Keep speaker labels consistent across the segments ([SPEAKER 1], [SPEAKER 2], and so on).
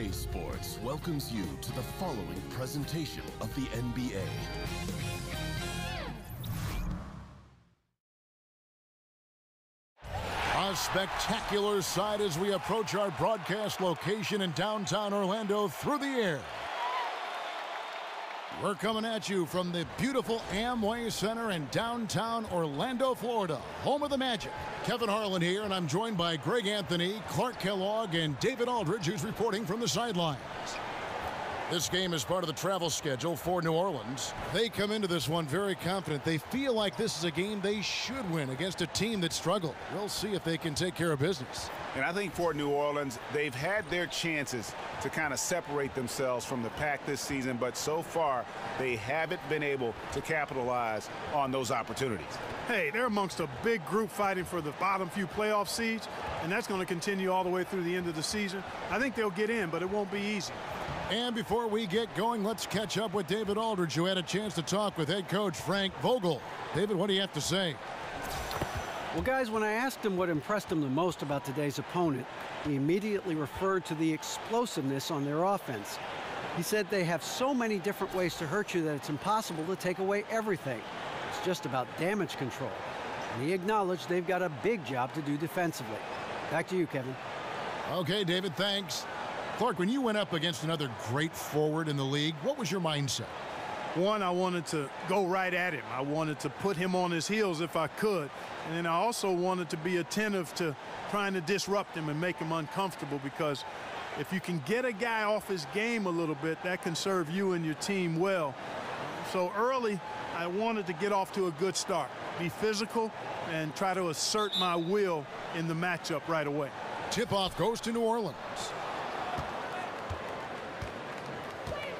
[SPEAKER 1] EA Sports welcomes you to the following presentation of the NBA.
[SPEAKER 2] A spectacular sight as we approach our broadcast location in downtown Orlando through the air. We're coming at you from the beautiful Amway Center in downtown Orlando, Florida, home of the Magic. Kevin Harlan here, and I'm joined by Greg Anthony, Clark Kellogg, and David Aldridge, who's reporting from the sidelines. This game is part of the travel schedule for New Orleans. They come into this one very confident. They feel like this is a game they should win against a team that struggled. We'll see if they can take care of business.
[SPEAKER 3] And I think for New Orleans, they've had their chances to kind of separate themselves from the pack this season, but so far they haven't been able to capitalize on those opportunities.
[SPEAKER 4] Hey, they're amongst a big group fighting for the bottom few playoff seeds, and that's going to continue all the way through the end of the season. I think they'll get in, but it won't be easy.
[SPEAKER 2] And before we get going, let's catch up with David Aldridge, who had a chance to talk with head coach Frank Vogel. David, what do you have to say?
[SPEAKER 5] Well, guys, when I asked him what impressed him the most about today's opponent, he immediately referred to the explosiveness on their offense. He said they have so many different ways to hurt you that it's impossible to take away everything. It's just about damage control. And he acknowledged they've got a big job to do defensively. Back to you, Kevin.
[SPEAKER 2] Okay, David, thanks. Clark, when you went up against another great forward in the league, what was your mindset?
[SPEAKER 4] One, I wanted to go right at him. I wanted to put him on his heels if I could. And then I also wanted to be attentive to trying to disrupt him and make him uncomfortable, because if you can get a guy off his game a little bit, that can serve you and your team well. So early, I wanted to get off to a good start, be physical, and try to assert my will in the matchup right away.
[SPEAKER 2] Tip-off goes to New Orleans.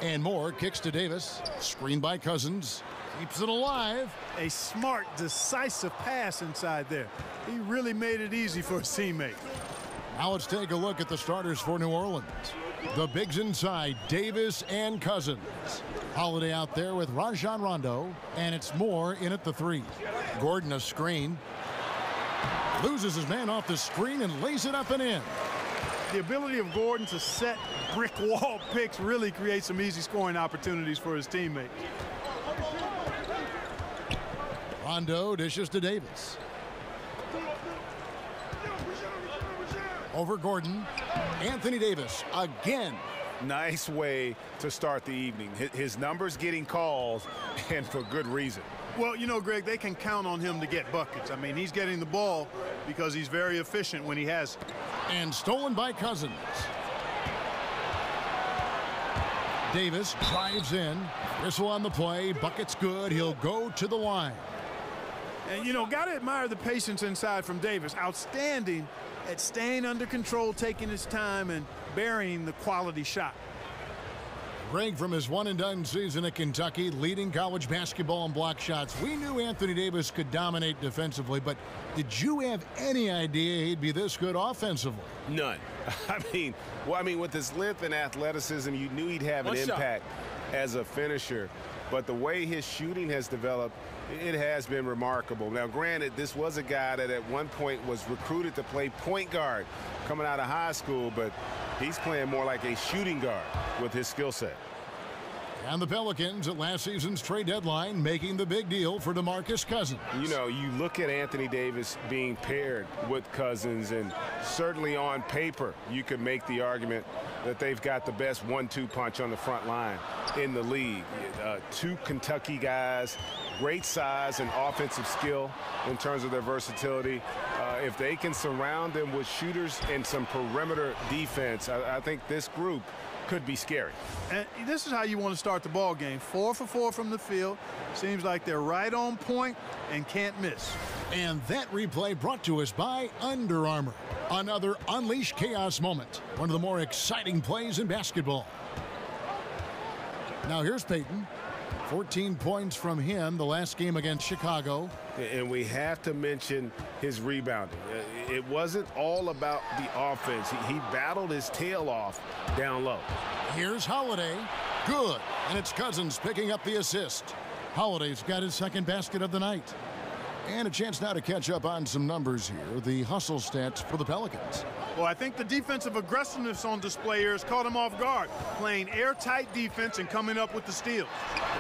[SPEAKER 2] And Moore kicks to Davis. Screen by Cousins. Keeps it alive.
[SPEAKER 4] A smart, decisive pass inside there. He really made it easy for his teammate.
[SPEAKER 2] Now let's take a look at the starters for New Orleans. The bigs inside, Davis and Cousins. Holiday out there with Rajon Rondo. And it's Moore in at the three. Gordon a screen. Loses his man off the screen and lays it up and in.
[SPEAKER 4] The ability of Gordon to set brick wall picks really creates some easy scoring opportunities for his teammates.
[SPEAKER 2] Rondo dishes to Davis. Over Gordon. Anthony Davis again.
[SPEAKER 3] Nice way to start the evening. His numbers getting calls, and for good reason.
[SPEAKER 4] Well, you know, Greg, they can count on him to get buckets. I mean, he's getting the ball because he's very efficient when he has it.
[SPEAKER 2] And stolen by Cousins. Davis drives in. Whistle on the play. Bucket's good. He'll go to the line.
[SPEAKER 4] And, you know, got to admire the patience inside from Davis. Outstanding at staying under control, taking his time, and burying the quality shot.
[SPEAKER 2] Greg, from his one-and-done season at Kentucky, leading college basketball in block shots, we knew Anthony Davis could dominate defensively, but did you have any idea he'd be this good offensively?
[SPEAKER 3] None. I mean, with his length and athleticism, you knew he'd have an impact as a finisher. But the way his shooting has developed, it has been remarkable. Now, granted, this was a guy that at one point was recruited to play point guard coming out of high school, but he's playing more like a shooting guard with his skill set.
[SPEAKER 2] And the Pelicans at last season's trade deadline making the big deal for DeMarcus Cousins.
[SPEAKER 3] You know, you look at Anthony Davis being paired with Cousins, and certainly on paper you could make the argument that they've got the best 1-2 punch on the front line in the league. Two Kentucky guys, great size and offensive skill in terms of their versatility. If they can surround them with shooters and some perimeter defense, I think this group could be scary.
[SPEAKER 4] And this is how you want to start the ball game. 4 for 4 from the field. Seems like they're right on point and can't miss.
[SPEAKER 2] And that replay brought to us by Under Armour. Another Unleash Chaos moment. One of the more exciting plays in basketball. Now here's Peyton. 14 points from him the last game against Chicago.
[SPEAKER 3] And we have to mention his rebounding. It wasn't all about the offense. He battled his tail off down low.
[SPEAKER 2] Here's Holiday. Good. And it's Cousins picking up the assist. Holiday's got his second basket of the night. And a chance now to catch up on some numbers here. The hustle stats for the Pelicans.
[SPEAKER 4] Well, I think the defensive aggressiveness on display here has caught them off guard, playing airtight defense and coming up with the steals.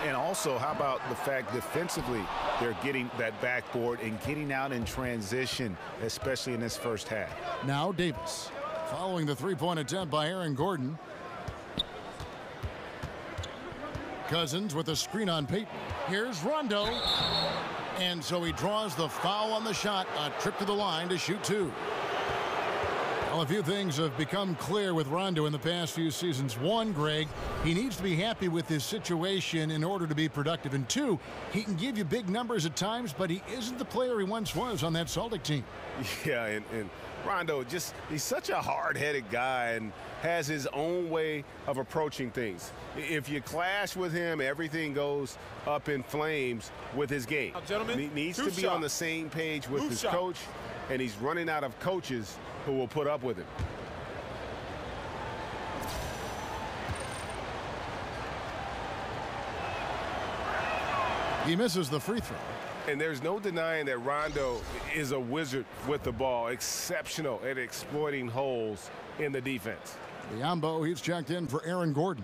[SPEAKER 3] And also, how about the fact defensively they're getting that backboard and getting out in transition, especially in this first half.
[SPEAKER 2] Now Davis following the three-point attempt by Aaron Gordon. Cousins with a screen on Payton. Here's Rondo. And so he draws the foul on the shot. A trip to the line to shoot two. Well, a few things have become clear with Rondo in the past few seasons. One, Greg, he needs to be happy with his situation in order to be productive. And two, he can give you big numbers at times, but he isn't the player he once was on that Celtic team.
[SPEAKER 3] Yeah, and Rondo, he's such a hard-headed guy and has his own way of approaching things. If you clash with him, everything goes up in flames with his game.
[SPEAKER 6] Gentlemen,
[SPEAKER 3] he needs to be on the same page with his coach, and he's running out of coaches who will put up with him.
[SPEAKER 2] He misses the free throw.
[SPEAKER 3] And there's no denying that Rondo is a wizard with the ball, exceptional at exploiting holes in the defense.
[SPEAKER 2] Biombo, he's checked in for Aaron Gordon.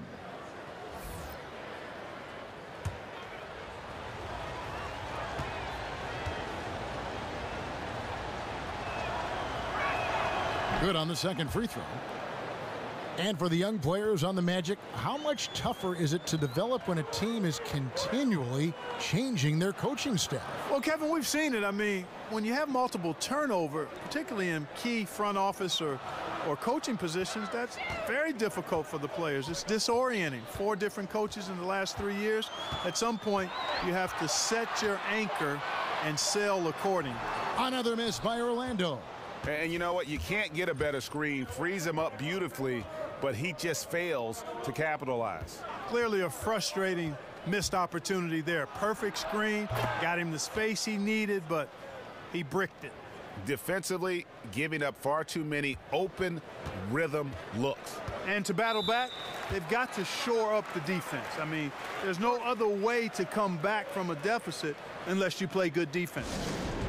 [SPEAKER 2] Good on the second free throw. And for the young players on the Magic, how much tougher is it to develop when a team is continually changing their coaching staff?
[SPEAKER 4] Well, Kevin, we've seen it. I mean, when you have multiple turnover, particularly in key front office or coaching positions, that's very difficult for the players. It's disorienting. 4 different coaches in the last 3 years. At some point, you have to set your anchor and sail accordingly.
[SPEAKER 2] Another miss by Orlando.
[SPEAKER 3] And you know what? You can't get a better screen. Frees him up beautifully, but he just fails to capitalize.
[SPEAKER 4] Clearly a frustrating missed opportunity there. Perfect screen, got him the space he needed, but he bricked it.
[SPEAKER 3] Defensively, giving up far too many open rhythm looks.
[SPEAKER 4] And to battle back, they've got to shore up the defense. I mean, there's no other way to come back from a deficit unless you play good defense.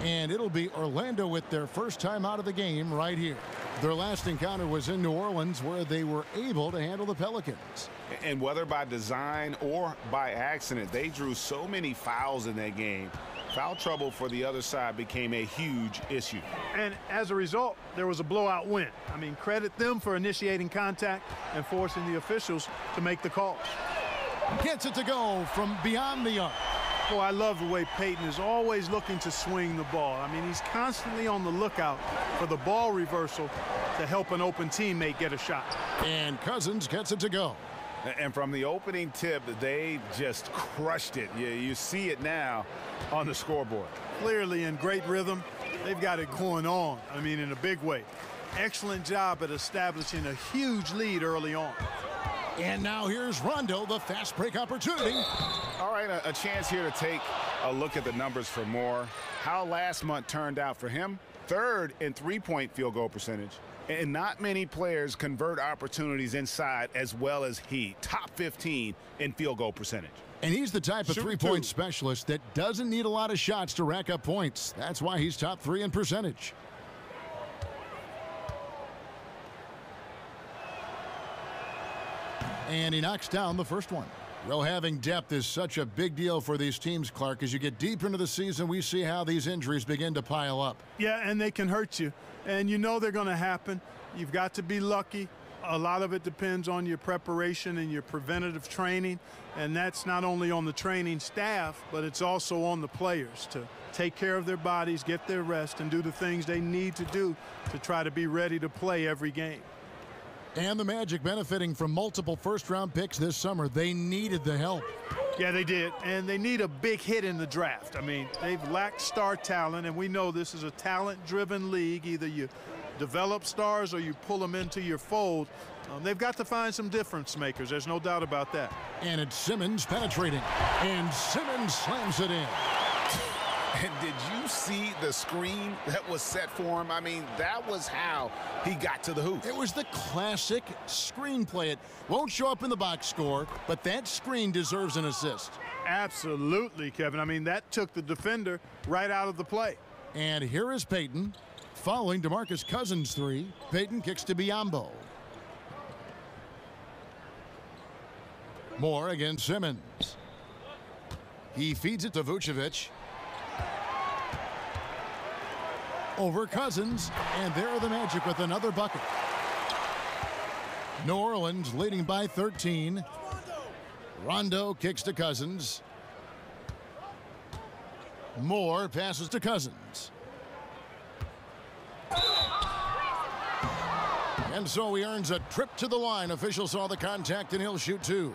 [SPEAKER 2] And it'll be Orlando with their first time out of the game right here. Their last encounter was in New Orleans, where they were able to handle the Pelicans.
[SPEAKER 3] And whether by design or by accident, they drew so many fouls in that game. Foul trouble for the other side became a huge issue.
[SPEAKER 4] And as a result, there was a blowout win. I mean, credit them for initiating contact and forcing the officials to make the call.
[SPEAKER 2] Gets it to go from beyond the arc.
[SPEAKER 4] Boy, I love the way Payton is always looking to swing the ball. I mean, he's constantly on the lookout for the ball reversal to help an open teammate get a shot.
[SPEAKER 2] And Cousins gets it to go.
[SPEAKER 3] And from the opening tip, they just crushed it. You see it now on the scoreboard.
[SPEAKER 4] Clearly in great rhythm. They've got it going on, I mean, in a big way. Excellent job at establishing a huge lead early on.
[SPEAKER 2] And now here's Rondo, the fast break opportunity.
[SPEAKER 3] All right, a chance here to take a look at the numbers for more. How last month turned out for him. 3rd in three-point field goal percentage. And not many players convert opportunities inside as well as he. Top 15 in field goal percentage.
[SPEAKER 2] And he's the type of three-point specialist that doesn't need a lot of shots to rack up points. That's why he's top 3 in percentage. And he knocks down the first one. Well, having depth is such a big deal for these teams, Clark. As you get deeper into the season, we see how these injuries begin to pile up.
[SPEAKER 4] Yeah, and they can hurt you. And you know they're going to happen. You've got to be lucky. A lot of it depends on your preparation and your preventative training. And that's not only on the training staff, but it's also on the players to take care of their bodies, get their rest, and do the things they need to do to try to be ready to play every game.
[SPEAKER 2] And the Magic benefiting from multiple first-round picks this summer. They needed the help.
[SPEAKER 4] Yeah, they did. And they need a big hit in the draft. I mean, they've lacked star talent, and we know this is a talent-driven league. Either you develop stars or you pull them into your fold. They've got to find some difference makers. There's no doubt about that.
[SPEAKER 2] And it's Simmons penetrating. And Simmons slams it in.
[SPEAKER 6] And did you see the screen that was set for him? I mean, that was how he got to the hoop.
[SPEAKER 2] It was the classic screenplay. It won't show up in the box score, but that screen deserves an assist.
[SPEAKER 4] Absolutely, Kevin. I mean, that took the defender right out of the play.
[SPEAKER 2] And here is Payton. Following DeMarcus Cousins' three, Payton kicks to Biyombo. Moore against Simmons. He feeds it to Vucevic. Over Cousins, and there are the Magic with another bucket. New Orleans leading by 13. Rondo kicks to Cousins. Moore passes to Cousins. And so he earns a trip to the line. Officials saw the contact, and he'll shoot two.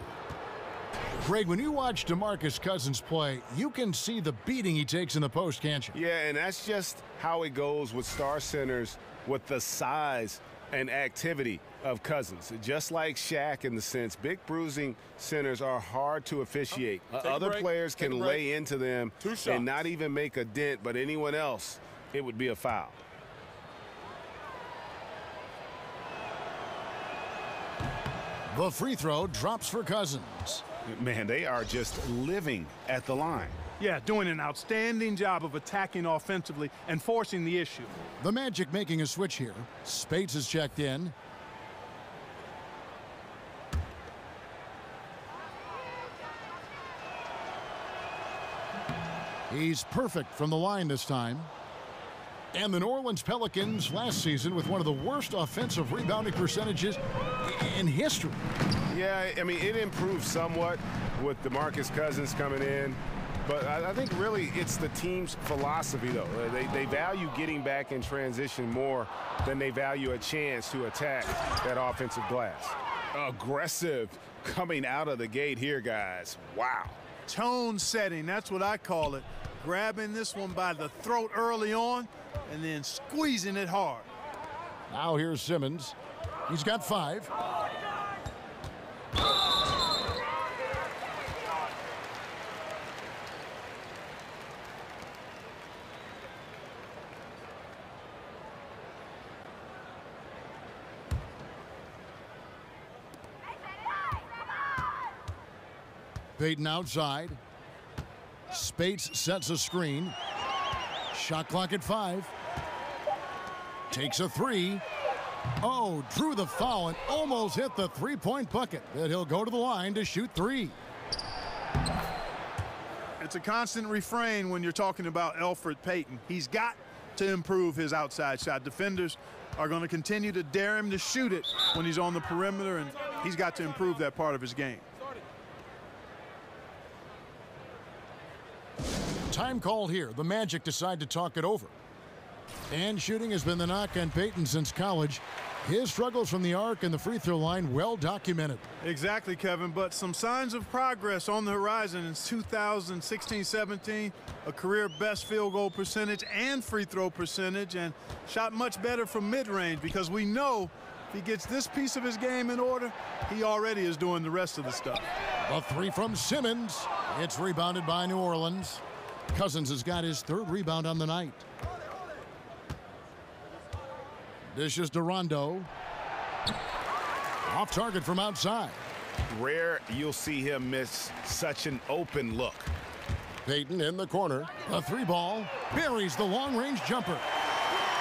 [SPEAKER 2] Greg, when you watch DeMarcus Cousins play, you can see the beating he takes in the post, can't you?
[SPEAKER 3] Yeah, and that's just how it goes with star centers, with the size and activity of Cousins. Just like Shaq in the sense, big bruising centers are hard to officiate. Other players can lay into them and not even make a dent, but anyone else, it would be a foul.
[SPEAKER 2] The free throw drops for Cousins.
[SPEAKER 6] Man, they are just living at the line.
[SPEAKER 4] Yeah, doing an outstanding job of attacking offensively and forcing the issue.
[SPEAKER 2] The Magic making a switch here. Spates is checked in. He's perfect from the line this time. And the New Orleans Pelicans last season with one of the worst offensive rebounding percentages in history.
[SPEAKER 3] Yeah, I mean, it improved somewhat with DeMarcus Cousins coming in. But I think really it's the team's philosophy, though. They value getting back in transition more than they value a chance to attack that offensive glass.
[SPEAKER 6] Aggressive coming out of the gate here, guys. Wow.
[SPEAKER 4] Tone setting, that's what I call it. Grabbing this one by the throat early on and then squeezing it hard.
[SPEAKER 2] Now here's Simmons. He's got 5. Payton outside. Spates sets a screen. Shot clock at 5. Takes a 3. Oh, drew the foul and almost hit the three-point bucket. But he'll go to the line to shoot 3.
[SPEAKER 4] It's a constant refrain when you're talking about Elfrid Payton. He's got to improve his outside shot. Defenders are going to continue to dare him to shoot it when he's on the perimeter, and he's got to improve that part of his game.
[SPEAKER 2] Time called here. The Magic decide to talk it over. And shooting has been the knock on Payton since college. His struggles from the arc and the free throw line well documented.
[SPEAKER 4] Exactly, Kevin, but some signs of progress on the horizon in 2016-17, a career best field goal percentage and free throw percentage, and shot much better from mid-range, because we know if he gets this piece of his game in order, he already is doing the rest of the stuff.
[SPEAKER 2] A 3 from Simmons. It's rebounded by New Orleans. Cousins has got his 3rd rebound on the night. Dishes to Rondo. Off target from outside.
[SPEAKER 6] Rare you'll see him miss such an open look.
[SPEAKER 2] Payton in the corner. A 3-ball. Buries the long-range jumper.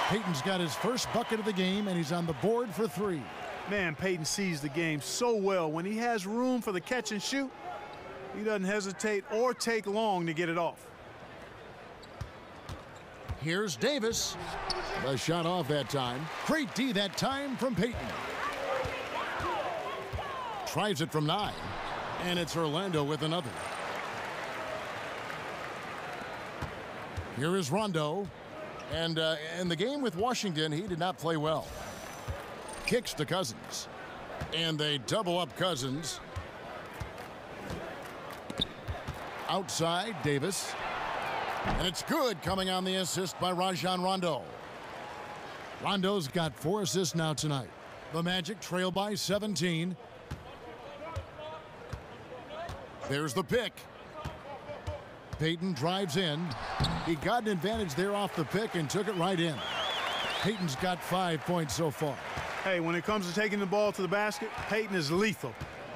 [SPEAKER 2] Payton's got his first bucket of the game, and he's on the board for 3.
[SPEAKER 4] Man, Payton sees the game so well. When he has room for the catch and shoot, he doesn't hesitate or take long to get it off.
[SPEAKER 2] Here's Davis. The shot off that time. Great D that time from Payton. Tries it from 9. And it's Orlando with another. Here is Rondo. And in the game with Washington, he did not play well. Kicks to Cousins. And they double up Cousins. Outside, Davis. And it's good, coming on the assist by Rajon Rondo. Rondo's got 4 assists now tonight. The Magic trail by 17. There's the pick. Payton drives in. He got an advantage there off the pick and took it right in. Payton's got 5 points so far.
[SPEAKER 4] Hey, when it comes to taking the ball to the basket, Payton is lethal.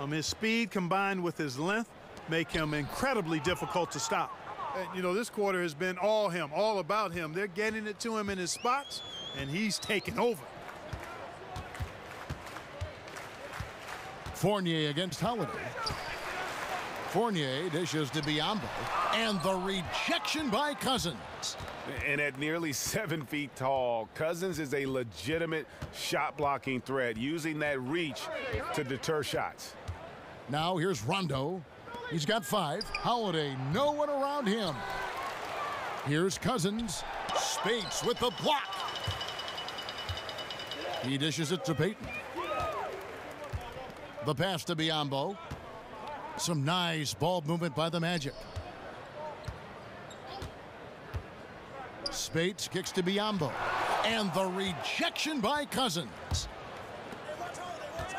[SPEAKER 4] His speed combined with his length make him incredibly difficult to stop. And, you know, this quarter has been all him, all about him. They're getting it to him in his spots, and he's taking over.
[SPEAKER 2] Fournier against Holiday. Fournier dishes to Biyombo, and the rejection by Cousins.
[SPEAKER 3] And at nearly 7 feet tall, Cousins is a legitimate shot-blocking threat, using that reach to deter shots.
[SPEAKER 2] Now here's Rondo. He's got 5. Holiday, no one around him. Here's Cousins. Spates with the block. He dishes it to Payton. The pass to Biyombo. Some nice ball movement by the Magic. Spates kicks to Biyombo. And the rejection by Cousins.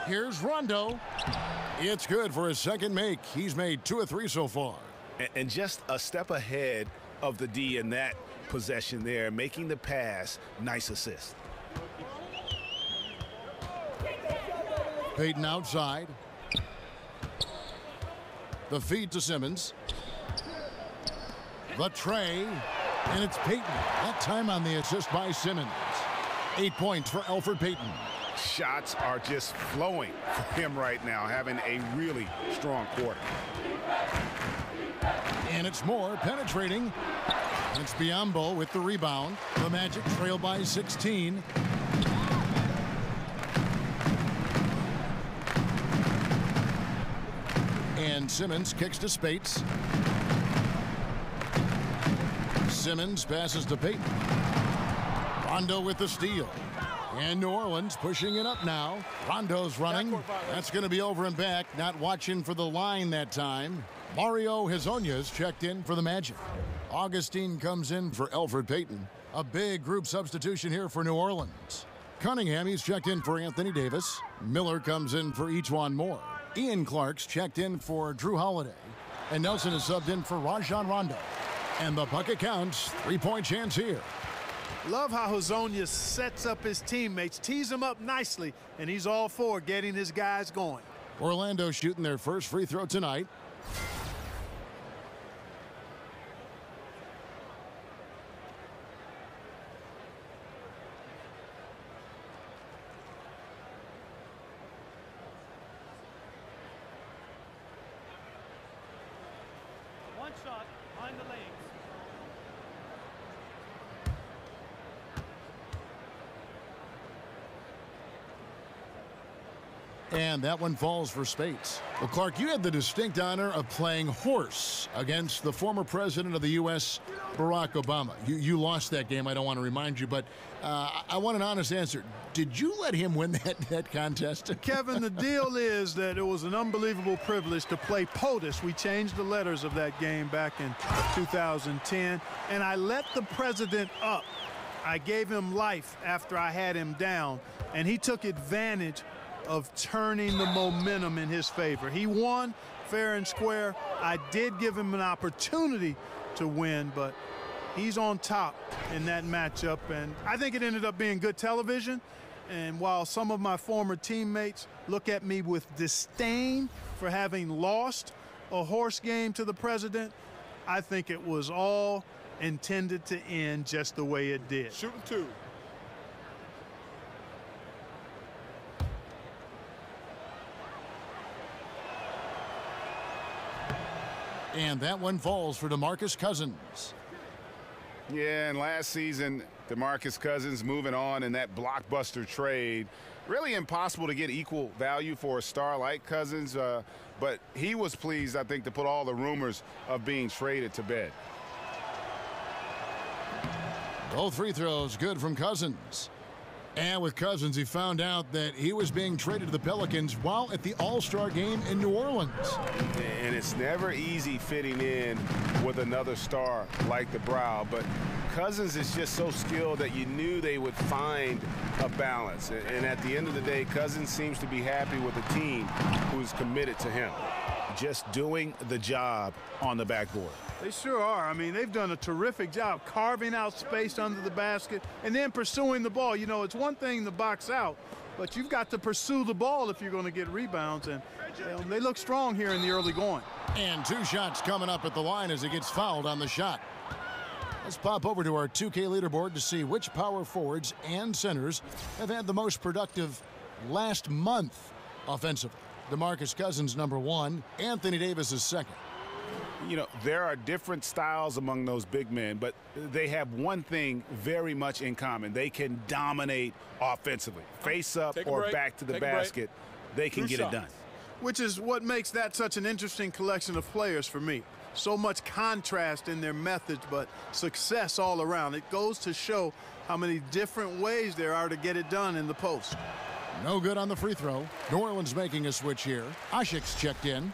[SPEAKER 2] Here's Rondo. It's good for his second make. He's made 2 of 3 so far.
[SPEAKER 3] And just a step ahead of the D in that possession there, making the pass. Nice assist.
[SPEAKER 2] Payton outside. The feed to Simmons. The tray. And it's Payton. That time on the assist by Simmons. 8 points for Elfrid Payton.
[SPEAKER 3] Shots are just flowing for him right now, having a really strong quarter.
[SPEAKER 2] And it's more penetrating. It's Biyombo with the rebound. The Magic trail by 16. And Simmons kicks to Spates. Simmons passes to Payton. Rondo with the steal. And New Orleans pushing it up now. Rondo's running. That's going to be over and back. Not watching for the line that time. Mario Hezonja's checked in for the Magic. Augustine comes in for Elfrid Payton. A big group substitution here for New Orleans. Cunningham, he's checked in for Anthony Davis. Miller comes in for Ejuan Moore. Ian Clark's checked in for Drew Holiday. And Nelson is subbed in for Rajon Rondo. And the bucket counts. 3-point chance here.
[SPEAKER 4] Love how Hezonja sets up his teammates, tees them up nicely, and he's all for getting his guys going.
[SPEAKER 2] Orlando shooting their first free throw tonight.
[SPEAKER 7] One shot behind the legs.
[SPEAKER 2] And that one falls for Spates. Well, Clark, you had the distinct honor of playing horse against the former president of the U.S., Barack Obama. You lost that game, I don't want to remind you, but I want an honest answer. Did you let him win that contest?
[SPEAKER 4] Kevin, the deal is that it was an unbelievable privilege to play POTUS. We changed the letters of that game back in 2010, and I let the president up. I gave him life after I had him down, and he took advantage of turning the momentum in his favor. He won fair and square. I did give him an opportunity to win, but he's on top in that matchup, and I think it ended up being good television. And while some of my former teammates look at me with disdain for having lost a horse game to the president, I think it was all intended to end just the way it did.
[SPEAKER 7] Shooting 2.
[SPEAKER 2] And that one falls for DeMarcus Cousins.
[SPEAKER 3] Yeah, and last season, DeMarcus Cousins moving on in that blockbuster trade. Really impossible to get equal value for a star like Cousins, but he was pleased, I think, to put all the rumors of being traded to bed.
[SPEAKER 2] Both free throws good from Cousins. And with Cousins, he found out that he was being traded to the Pelicans while at the All-Star game in New Orleans.
[SPEAKER 3] And it's never easy fitting in with another star like the Brow, but Cousins is just so skilled that you knew they would find a balance. And at the end of the day, Cousins seems to be happy with a team who's committed to him.
[SPEAKER 6] just doing the job on the backboard.
[SPEAKER 4] They sure are. I mean, they've done a terrific job carving out space under the basket and then pursuing the ball. You know, it's one thing to box out, but you've got to pursue the ball if you're going to get rebounds, and they look strong here in the early going.
[SPEAKER 2] And 2 shots coming up at the line as he gets fouled on the shot. Let's pop over to our 2K leaderboard to see which power forwards and centers have had the most productive last month offensively. DeMarcus Cousins #1, Anthony Davis is second.
[SPEAKER 6] You know, there are different styles among those big men, but they have one thing very much in common. They can dominate offensively. Face up or back to the basket, they can get it done.
[SPEAKER 4] Which is what makes that such an interesting collection of players for me. So much contrast in their methods, but success all around. It goes to show how many different ways there are to get it done in the post.
[SPEAKER 2] No good on the free throw. New Orleans making a switch here. Ashik's checked in.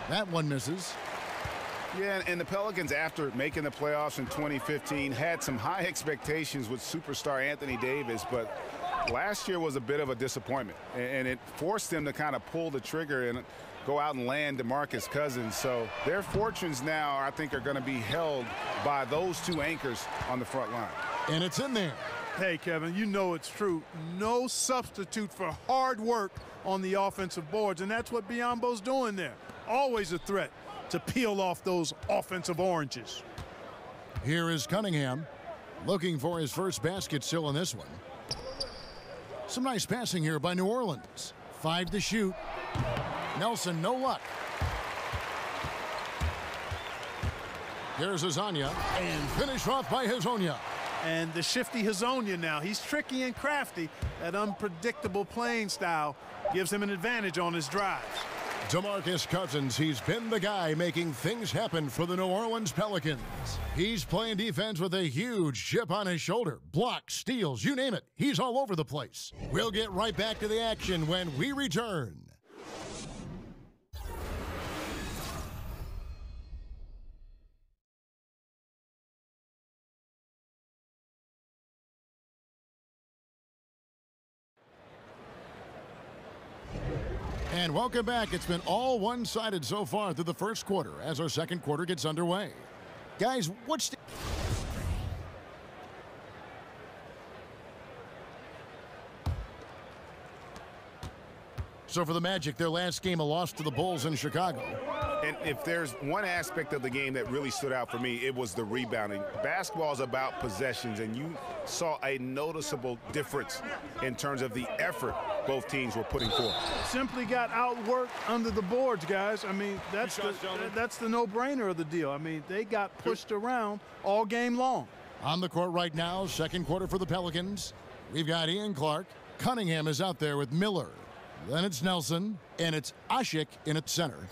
[SPEAKER 2] That one misses.
[SPEAKER 6] Yeah, and the Pelicans, after making the playoffs in 2015, had some high expectations with superstar Anthony Davis, but last year was a bit of a disappointment, and it forced them to kind of pull the trigger and go out and land DeMarcus Cousins. So their fortunes now, I think, are going to be held by those 2 anchors on the front line.
[SPEAKER 2] And it's in there.
[SPEAKER 4] Hey, Kevin, you know it's true. No substitute for hard work on the offensive boards, and that's what Biyombo's doing there. Always a threat to peel off those offensive oranges.
[SPEAKER 2] Here is Cunningham looking for his first basket still in this one. Some nice passing here by New Orleans. 5 to shoot. Nelson, no luck. Here's Hazonia, and finished off by Hazonia.
[SPEAKER 4] And the shifty Hazonia now. He's tricky and crafty. That unpredictable playing style gives him an advantage on his drives.
[SPEAKER 2] DeMarcus Cousins, he's been the guy making things happen for the New Orleans Pelicans. He's playing defense with a huge chip on his shoulder. Blocks, steals, you name it. He's all over the place. We'll get right back to the action when we return. And welcome back. It's been all one-sided so far through the first quarter as our second quarter gets underway. Guys, what's the... So for the Magic, their last game, a loss to the Bulls in Chicago.
[SPEAKER 6] And if there's one aspect of the game that really stood out for me, it was the rebounding. Basketball is about possessions, and you saw a noticeable difference in terms of the effort both teams were putting forth.
[SPEAKER 4] Simply got outworked under the boards, guys. I mean, that's the no-brainer of the deal. I mean, they got pushed around all game long.
[SPEAKER 2] On the court right now, second quarter for the Pelicans. We've got Ian Clark. Cunningham is out there with Miller. Then it's Nelson, and it's Ashik in at center.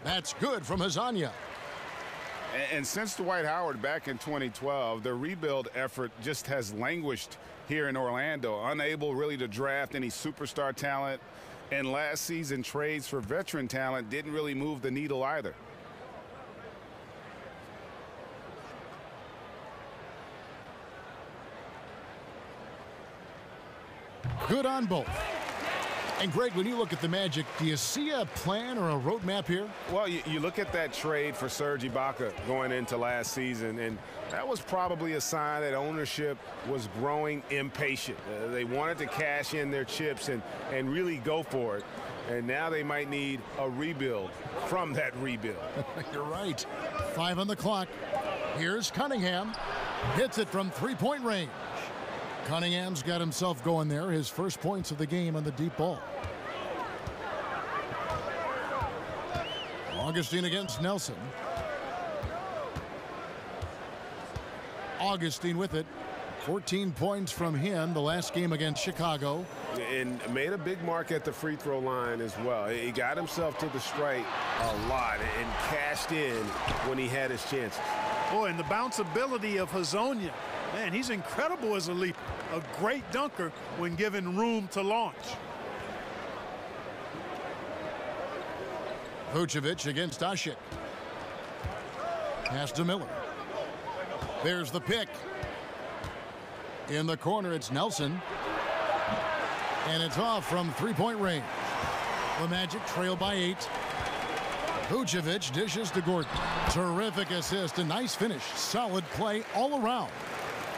[SPEAKER 2] That's good from Hazonia.
[SPEAKER 6] And since Dwight Howard back in 2012, the rebuild effort just has languished here in Orlando, unable really to draft any superstar talent. And last season, trades for veteran talent didn't really move the needle either.
[SPEAKER 2] Good on both. And Greg, when you look at the Magic, do you see a plan or a roadmap here?
[SPEAKER 3] Well, you look at that trade for Serge Ibaka going into last season, and that was probably a sign that ownership was growing impatient. They wanted to cash in their chips and really go for it. And now they might need a rebuild from that rebuild.
[SPEAKER 2] You're right. 5 on the clock. Here's Cunningham. Hits it from three-point range. Cunningham's got himself going there. His first points of the game on the deep ball. Augustine against Nelson. Augustine with it. 14 points from him the last game against Chicago.
[SPEAKER 3] And made a big mark at the free throw line as well. He got himself to the strike a lot and cashed in when he had his chances.
[SPEAKER 4] Boy, and the bounceability of Hazonia. Man, he's incredible as a leaper. A great dunker when given room to launch.
[SPEAKER 2] Vucevic against Ashik. Pass to Miller. There's the pick. In the corner, it's Nelson. And it's off from three-point range. The Magic trail by 8. Vucevic dishes to Gordon. Terrific assist, a nice finish. Solid play all around.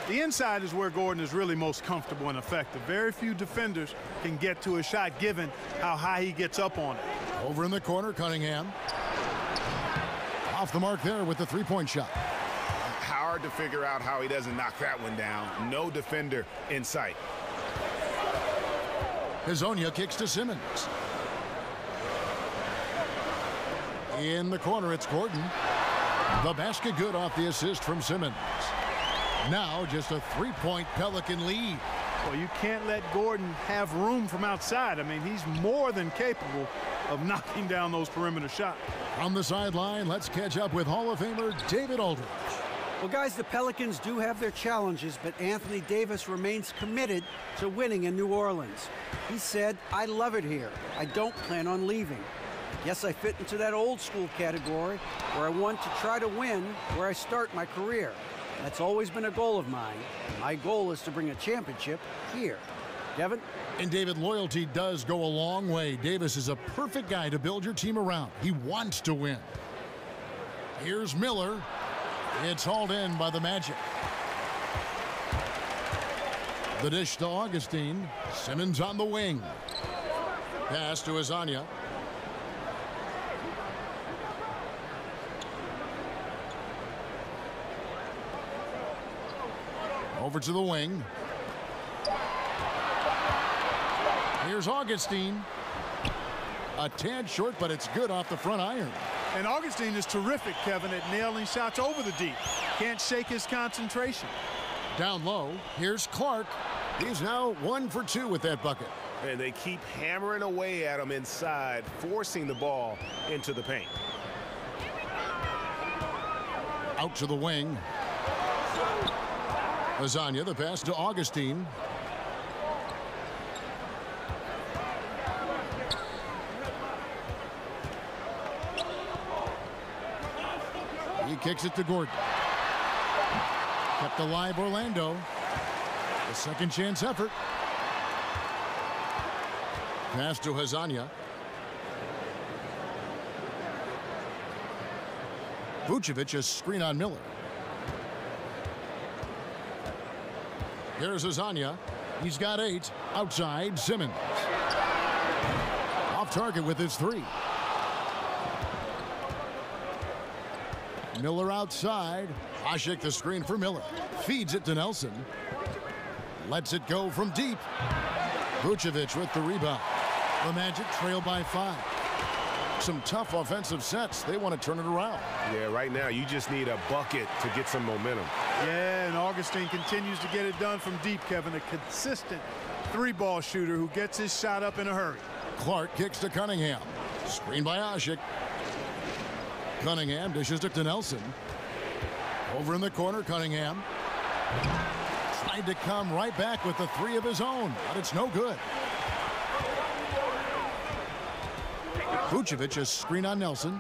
[SPEAKER 4] The inside is where Gordon is really most comfortable and effective. Very few defenders can get to a shot given how high he gets up on it.
[SPEAKER 2] Over in the corner, Cunningham. Off the mark there with the three-point shot.
[SPEAKER 6] Hard to figure out how he doesn't knock that one down. No defender in sight.
[SPEAKER 2] Hazonia kicks to Simmons. In the corner, it's Gordon. The basket good off the assist from Simmons. Now just a three-point Pelican lead.
[SPEAKER 4] Well, you can't let Gordon have room from outside. I mean, he's more than capable of knocking down those perimeter shots.
[SPEAKER 2] On the sideline, let's catch up with Hall of Famer David Aldridge.
[SPEAKER 5] Well, guys, the Pelicans do have their challenges, but Anthony Davis remains committed to winning in New Orleans. He said, "I love it here. I don't plan on leaving. Yes, I fit into that old school category where I want to try to win where I start my career. That's always been a goal of mine. My goal is to bring a championship here." Kevin?
[SPEAKER 2] And David, loyalty does go a long way. Davis is a perfect guy to build your team around. He wants to win. Here's Miller. It's hauled in by the Magic. The dish to Augustine. Simmons on the wing. Pass to Hazonia. Over to the wing. Here's Augustine. A tad short, but it's good off the front iron.
[SPEAKER 4] And Augustine is terrific, Kevin, at nailing shots over the deep. Can't shake his concentration.
[SPEAKER 2] Down low, here's Clark. He's now 1 for 2 with that bucket.
[SPEAKER 3] And they keep hammering away at him inside, forcing the ball into the paint.
[SPEAKER 2] Out to the wing. Hazonia, the pass to Augustine. He kicks it to Gordon. Kept alive Orlando. The second chance effort. Pass to Hazonia. Vucevic, a screen on Miller. Here's Hazonia. He's got 8. Outside, Simmons. Off target with his 3. Miller outside. Ashik the screen for Miller. Feeds it to Nelson. Lets it go from deep. Vucevic with the rebound. The Magic trail by 5. Some tough offensive sets. They want to turn it around.
[SPEAKER 3] Yeah, right now you just need a bucket to get some momentum.
[SPEAKER 4] Yeah, and Augustine continues to get it done from deep, Kevin. A consistent three-ball shooter who gets his shot up in a hurry.
[SPEAKER 2] Clark kicks to Cunningham. Screen by Ashik. Cunningham dishes it to Nelson. Over in the corner, Cunningham. Tried to come right back with the 3 of his own, but it's no good. Vucevic, a screen on Nelson.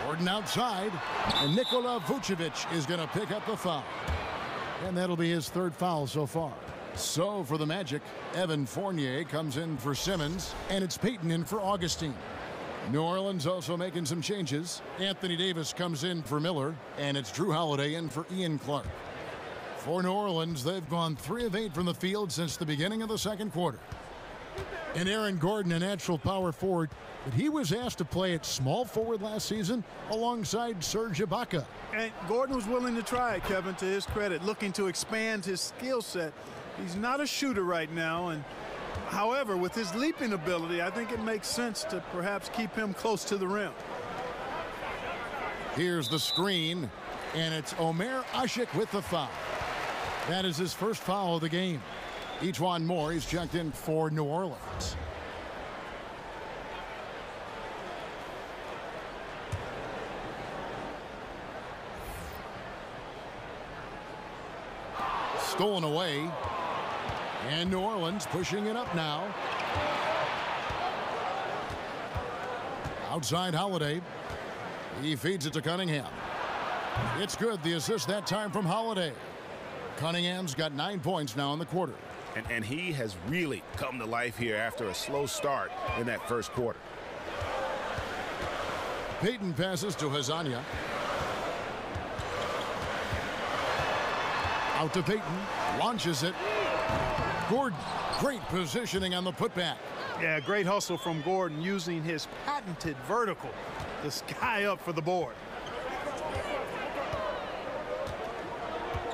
[SPEAKER 2] Gordon outside. And Nikola Vucevic is going to pick up the foul. And that'll be his 3rd foul so far. So for the Magic, Evan Fournier comes in for Simmons. And it's Payton in for Augustine. New Orleans also making some changes. Anthony Davis comes in for Miller. And it's Drew Holiday in for Ian Clark. For New Orleans, they've gone 3 of 8 from the field since the beginning of the second quarter. And Aaron Gordon, a natural power forward, but he was asked to play at small forward last season alongside Serge Ibaka.
[SPEAKER 4] And Gordon was willing to try it, Kevin, to his credit, looking to expand his skill set. He's not a shooter right now, and however, with his leaping ability, I think it makes sense to perhaps keep him close to the rim.
[SPEAKER 2] Here's the screen, and it's Omer Ashik with the foul. That is his first foul of the game. Ejuan Moore, he's checked in for New Orleans. Stolen away. And New Orleans pushing it up now. Outside Holiday. He feeds it to Cunningham. It's good. The assist that time from Holiday. Cunningham's got 9 points now in the quarter.
[SPEAKER 6] And he has really come to life here after a slow start in that first quarter.
[SPEAKER 2] Payton passes to Hazania. Out to Payton. Launches it. Gordon. Great positioning on the putback.
[SPEAKER 4] Yeah, great hustle from Gordon using his patented vertical to sky up for the board.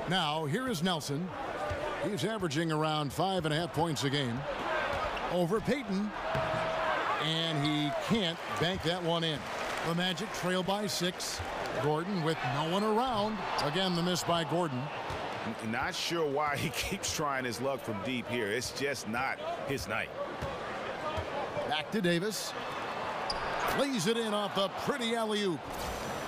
[SPEAKER 2] Now, here is Nelson. He's averaging around 5.5 points a game. Over Payton. And he can't bank that one in. The Magic trail by 6. Gordon with no one around. Again, the miss by Gordon.
[SPEAKER 6] Not sure why he keeps trying his luck from deep here. It's just not his night.
[SPEAKER 2] Back to Davis. Lays it in off the pretty alley-oop.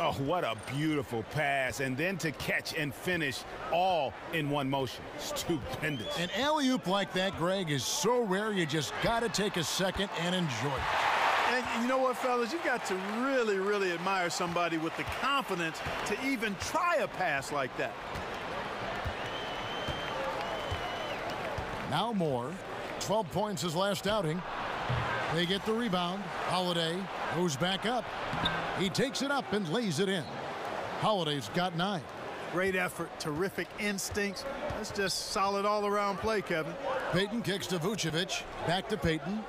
[SPEAKER 6] Oh, what a beautiful pass. And then to catch and finish all in one motion. Stupendous.
[SPEAKER 2] An alley-oop like that, Greg, is so rare you just got to take a second and enjoy it.
[SPEAKER 4] And you know what, fellas? You got to really, really admire somebody with the confidence to even try a pass like that.
[SPEAKER 2] Now Moore. 12 points his last outing. They get the rebound. Holiday goes back up. He takes it up and lays it in. Holiday's got 9.
[SPEAKER 4] Great effort, terrific instincts. That's just solid all-around play, Kevin.
[SPEAKER 2] Payton kicks to Vucevic. Back to Payton.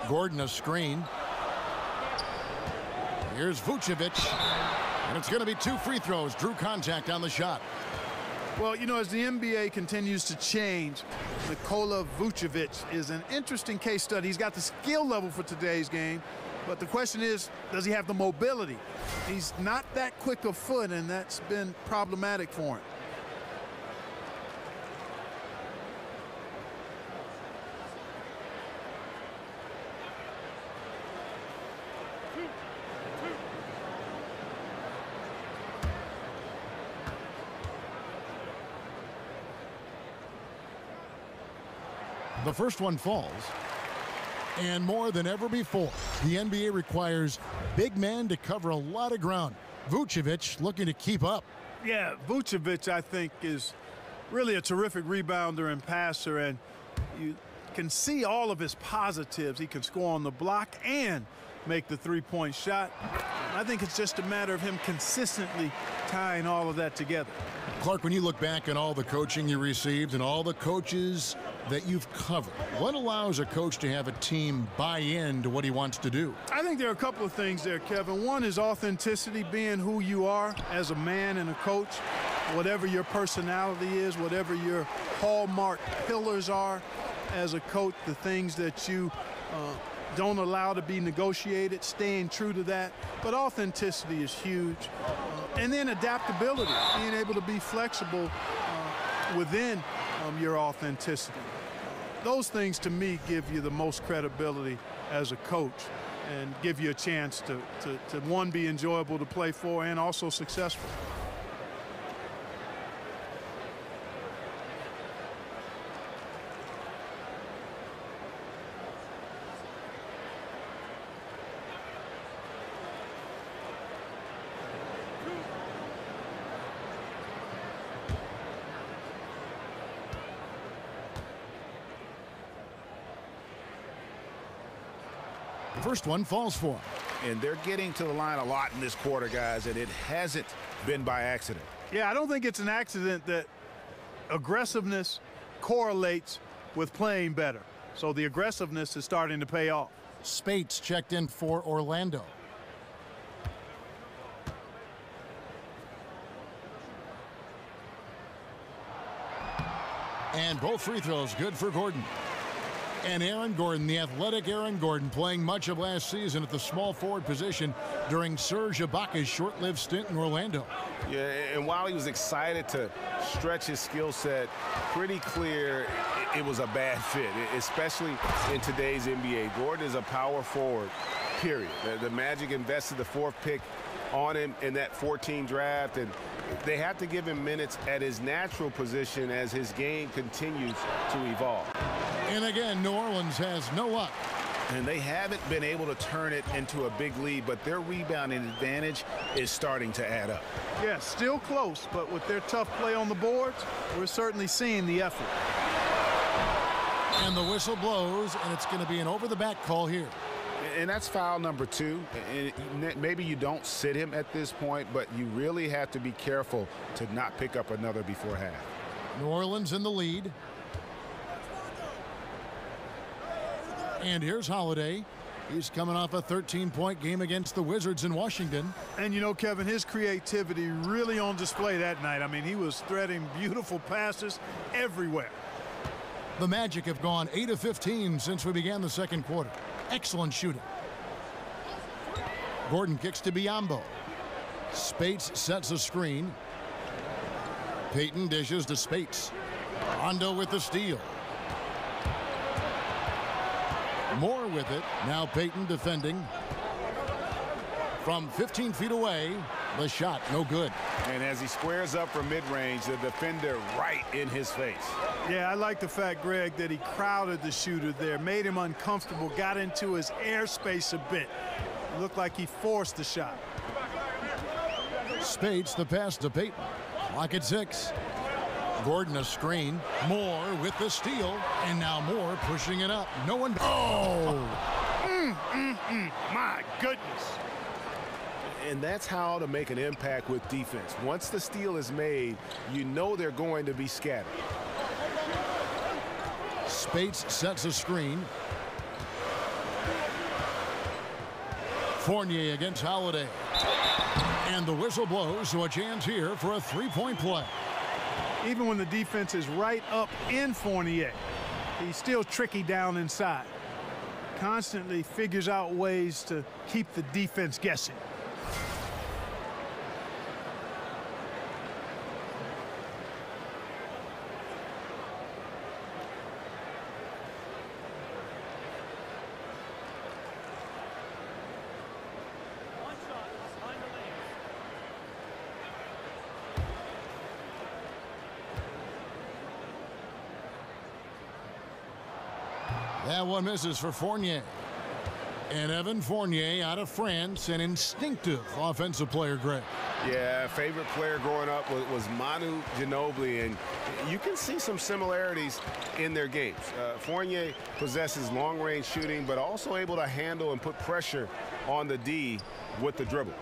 [SPEAKER 2] Gordon a screen. Here's Vucevic. And it's going to be 2 free throws. Drew contact on the shot.
[SPEAKER 4] Well, you know, as the NBA continues to change, Nikola Vucevic is an interesting case study. He's got the skill level for today's game, but the question is, does he have the mobility? He's not that quick of foot, and that's been problematic for him.
[SPEAKER 2] The first one falls. And more than ever before, the NBA requires big men to cover a lot of ground. Vucevic looking to keep up.
[SPEAKER 4] Yeah, Vucevic, I think, is really a terrific rebounder and passer, and you can see all of his positives. He can score on the block and make the three-point shot. I think it's just a matter of him consistently tying all of that together.
[SPEAKER 2] Clark, when you look back at all the coaching you received and all the coaches that you've covered, what allows a coach to have a team buy in to what he wants to do?
[SPEAKER 4] I think there are a couple of things there, Kevin. One is authenticity, being who you are as a man and a coach. Whatever your personality is, whatever your hallmark pillars are as a coach, the things that you don't allow to be negotiated, staying true to that. But authenticity is huge. And then adaptability, being able to be flexible within your authenticity. Those things, to me, give you the most credibility as a coach and give you a chance to one, be enjoyable to play for and also successful.
[SPEAKER 2] First one falls for him.
[SPEAKER 6] And they're getting to the line a lot in this quarter, guys, and it hasn't been by accident.
[SPEAKER 4] Yeah, I don't think it's an accident that aggressiveness correlates with playing better. So the aggressiveness is starting to pay off.
[SPEAKER 2] Spates checked in for Orlando. And both free throws good for Gordon. And Aaron Gordon, the athletic Aaron Gordon, playing much of last season at the small forward position during Serge Ibaka's short-lived stint in Orlando.
[SPEAKER 3] Yeah, and while he was excited to stretch his skill set, pretty clear it was a bad fit, especially in today's NBA. Gordon is a power forward, period. The Magic invested the 4th pick on him in that 14 draft, and they have to give him minutes at his natural position as his game continues to evolve.
[SPEAKER 2] And again, New Orleans has no luck.
[SPEAKER 6] And they haven't been able to turn it into a big lead, but their rebounding advantage is starting to add up.
[SPEAKER 4] Yeah, still close, but with their tough play on the boards, we're certainly seeing the effort.
[SPEAKER 2] And the whistle blows, and it's going to be an over-the-back call here.
[SPEAKER 6] And that's foul number 2. And maybe you don't sit him at this point, but you really have to be careful to not pick up another before half.
[SPEAKER 2] New Orleans in the lead. And here's Holiday. He's coming off a 13-point game against the Wizards in Washington.
[SPEAKER 4] And you know, Kevin, his creativity really on display that night. I mean, he was threading beautiful passes everywhere.
[SPEAKER 2] The Magic have gone 8 of 15 since we began the second quarter. Excellent shooting. Gordon kicks to Biyombo. Spates sets a screen. Payton dishes to Spates. Rondo with the steal. Moore with it. Now Payton defending. From 15 feet away, the shot no good.
[SPEAKER 6] And as he squares up from mid-range, the defender right in his face.
[SPEAKER 4] Yeah, I like the fact, Greg, that he crowded the shooter there, made him uncomfortable, got into his airspace a bit. It looked like he forced the shot.
[SPEAKER 2] Spates the pass to Payton. Clock at 6. Gordon a screen. Moore with the steal. And now Moore pushing it up. No one. Oh!
[SPEAKER 4] My goodness.
[SPEAKER 3] And that's how to make an impact with defense. Once the steal is made, you know they're going to be scattered.
[SPEAKER 2] Spates sets a screen. Fournier against Holiday. And the whistle blows, so a chance here for a three-point play.
[SPEAKER 4] Even when the defense is right up in Fournier, he's still tricky down inside. Constantly figures out ways to keep the defense guessing.
[SPEAKER 2] That one misses for Fournier. And Evan Fournier out of France, an instinctive offensive player, Greg.
[SPEAKER 3] Yeah, favorite player growing up was Manu Ginobili, and you can see some similarities in their games. Fournier possesses long-range shooting, but also able to handle and put pressure on the D with the dribble.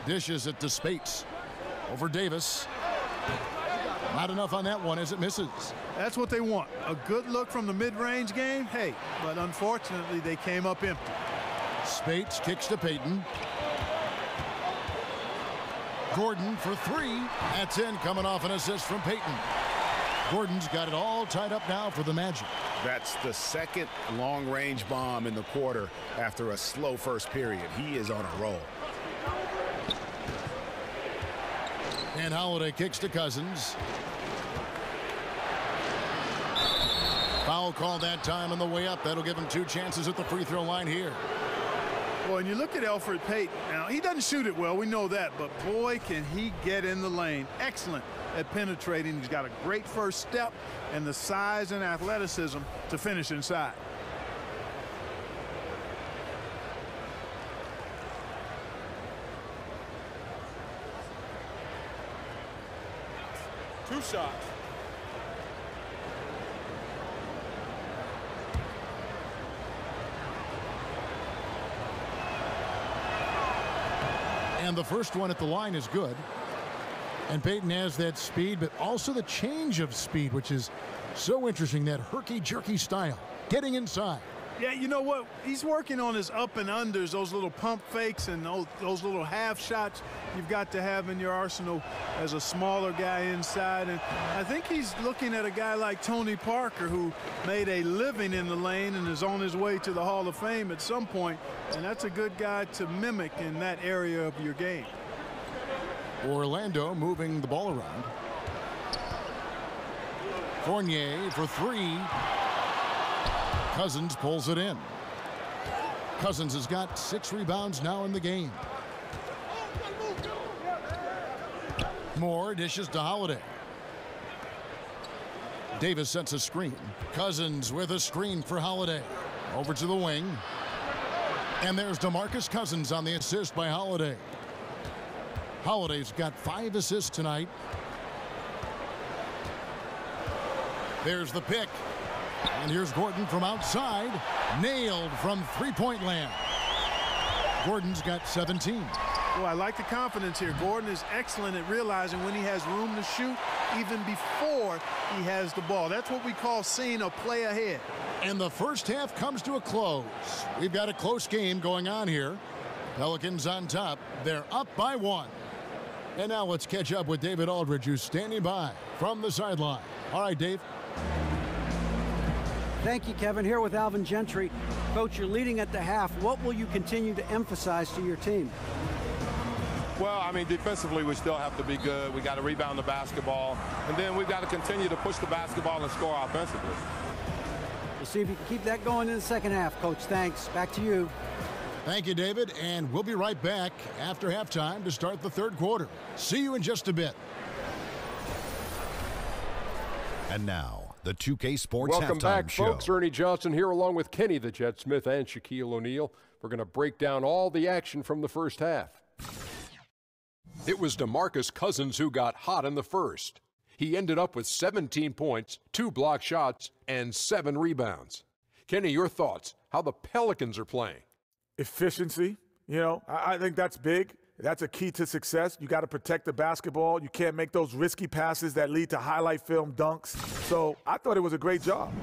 [SPEAKER 2] Dishes it to Spates. Over Davis. Not enough on that one as it misses.
[SPEAKER 4] That's what they want. A good look from the mid-range game. Hey, but unfortunately, they came up empty.
[SPEAKER 2] Spates kicks to Payton. Gordon for 3. That's in, coming off an assist from Payton. Gordon's got it all tied up now for the Magic.
[SPEAKER 6] That's the second long-range bomb in the quarter after a slow first period. He is on a roll.
[SPEAKER 2] And Holiday kicks to Cousins. Foul call that time on the way up. That'll give him 2 chances at the free throw line here.
[SPEAKER 4] Well, and you look at Elfrid Payton. Now, he doesn't shoot it well. We know that. But, boy, can he get in the lane. Excellent at penetrating. He's got a great first step and the size and athleticism to finish inside.
[SPEAKER 7] Two shots.
[SPEAKER 2] And the first one at the line is good. And Payton has that speed, but also the change of speed, which is so interesting, that herky-jerky style, getting inside.
[SPEAKER 4] Yeah, you know what? He's working on his up and unders, those little pump fakes and those little half shots you've got to have in your arsenal as a smaller guy inside. And I think he's looking at a guy like Tony Parker, who made a living in the lane and is on his way to the Hall of Fame at some point. And that's a good guy to mimic in that area of your game.
[SPEAKER 2] Orlando moving the ball around. Fournier for three. Cousins pulls it in. Cousins has got 6 rebounds now in the game. Moore dishes to Holiday. Davis sets a screen. Cousins with a screen for Holiday. Over to the wing. And there's DeMarcus Cousins on the assist by Holiday. Holiday's got 5 assists tonight. There's the pick. And here's Gordon from outside. Nailed from three-point land. Gordon's got 17.
[SPEAKER 4] Well, I like the confidence here. Gordon is excellent at realizing when he has room to shoot, even before he has the ball. That's what we call seeing a play ahead.
[SPEAKER 2] And the first half comes to a close. We've got a close game going on here. Pelicans on top. They're up by 1. And now let's catch up with David Aldridge, who's standing by from the sideline. All right, Dave.
[SPEAKER 5] Thank you, Kevin. Here with Alvin Gentry. Coach, you're leading at the half. What will you continue to emphasize to your team?
[SPEAKER 8] Well, I mean, defensively, we still have to be good. We got to rebound the basketball. And then we've got to continue to push the basketball and score offensively.
[SPEAKER 5] We'll see if you can keep that going in the second half, Coach. Thanks. Back to you.
[SPEAKER 2] Thank you, David. And we'll be right back after halftime to start the third quarter. See you in just a bit.
[SPEAKER 1] And now, the 2K Sports
[SPEAKER 9] Welcome
[SPEAKER 1] Halftime
[SPEAKER 9] back,
[SPEAKER 1] Show.
[SPEAKER 9] folks. Ernie Johnson here along with Kenny the Jet Smith and Shaquille O'Neal. We're going to break down all the action from the first half. It was DeMarcus Cousins who got hot in the first. He ended up with 17 points, 2 block shots, and 7 rebounds. Kenny, your thoughts, how the Pelicans are playing?
[SPEAKER 10] Efficiency, I think that's big. That's a key to success. You got to protect the basketball. You can't make those risky passes that lead to highlight film dunks. So I thought it was a great job.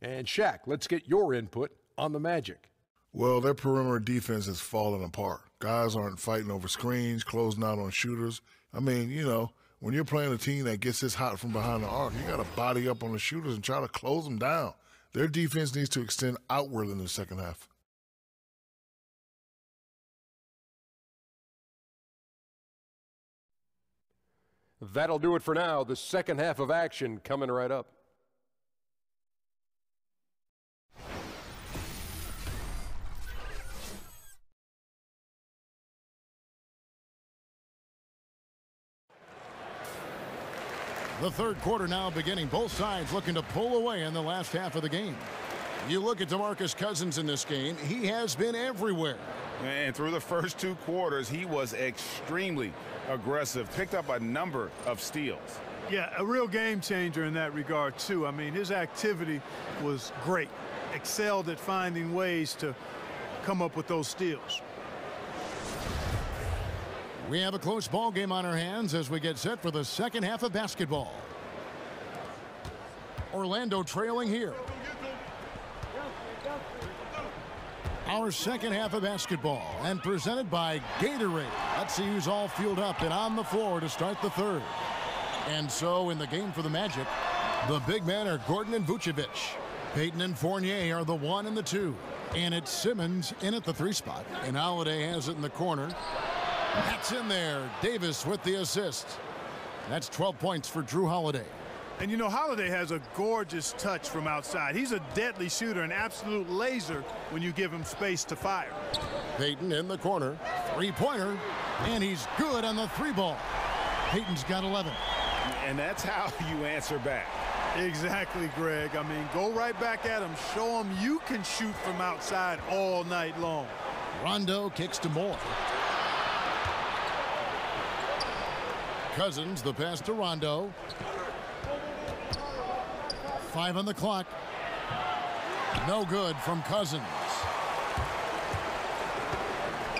[SPEAKER 9] And Shaq, let's get your input on the Magic.
[SPEAKER 11] Well, their perimeter defense has fallen apart. Guys aren't fighting over screens, closing out on shooters. I mean, when you're playing a team that gets this hot from behind the arc, you got to body up on the shooters and try to close them down. Their defense needs to extend outward in the second half.
[SPEAKER 9] That'll do it for now. The second half of action coming right up.
[SPEAKER 2] The third quarter now beginning. Both sides looking to pull away in the last half of the game. You look at DeMarcus Cousins in this game, he has been everywhere.
[SPEAKER 6] And through the first 2 quarters, he was extremely aggressive, picked up a number of steals.
[SPEAKER 4] Yeah, a real game changer in that regard, too. I mean, his activity was great. Excelled at finding ways to come up with those steals.
[SPEAKER 2] We have a close ball game on our hands as we get set for the second half of basketball. Orlando trailing here. Our second half of basketball and presented by Gatorade. Let's see who's all fueled up and on the floor to start the third. And so in the game for the Magic, the big men are Gordon and Vucevic. Payton and Fournier are the 1 and the 2. And it's Simmons in at the 3 spot. And Holiday has it in the corner. That's in there. Davis with the assist. That's 12 points for Drew Holiday.
[SPEAKER 4] And Holiday has a gorgeous touch from outside. He's a deadly shooter, an absolute laser when you give him space to fire.
[SPEAKER 2] Payton in the corner. 3-pointer. And he's good on the 3-ball. Payton's got 11.
[SPEAKER 6] And that's how you answer back.
[SPEAKER 4] Exactly, Greg. I mean, go right back at him. Show him you can shoot from outside all night long.
[SPEAKER 2] Rondo kicks to Moore. Cousins, the pass to Rondo. 5 on the clock. No good from Cousins.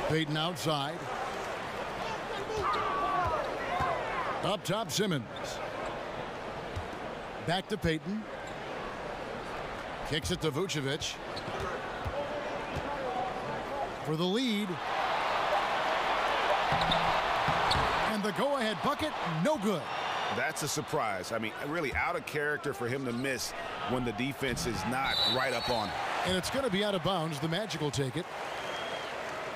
[SPEAKER 2] Payton outside. Up top, Simmons. Back to Payton. Kicks it to Vucevic. for the lead. And the go-ahead bucket, no good.
[SPEAKER 6] That's a surprise. I mean, really out of character for him to miss when the defense is not right up on it.
[SPEAKER 2] And it's going to be out of bounds. The Magic will take it.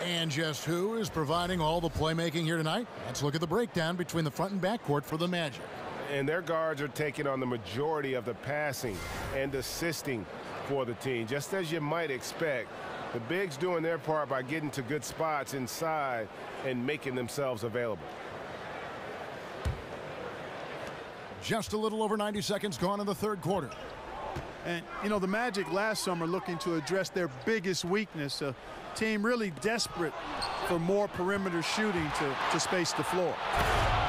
[SPEAKER 2] And just who is providing all the playmaking here tonight? Let's look at the breakdown between the front and back court for the Magic.
[SPEAKER 3] And their guards are taking on the majority of the passing and assisting for the team. Just as you might expect, the bigs doing their part by getting to good spots inside and making themselves available.
[SPEAKER 2] Just a little over 90 seconds gone in the third quarter.
[SPEAKER 4] And, you know, the Magic last summer looking to address their biggest weakness, a team really desperate for more perimeter shooting to space the floor.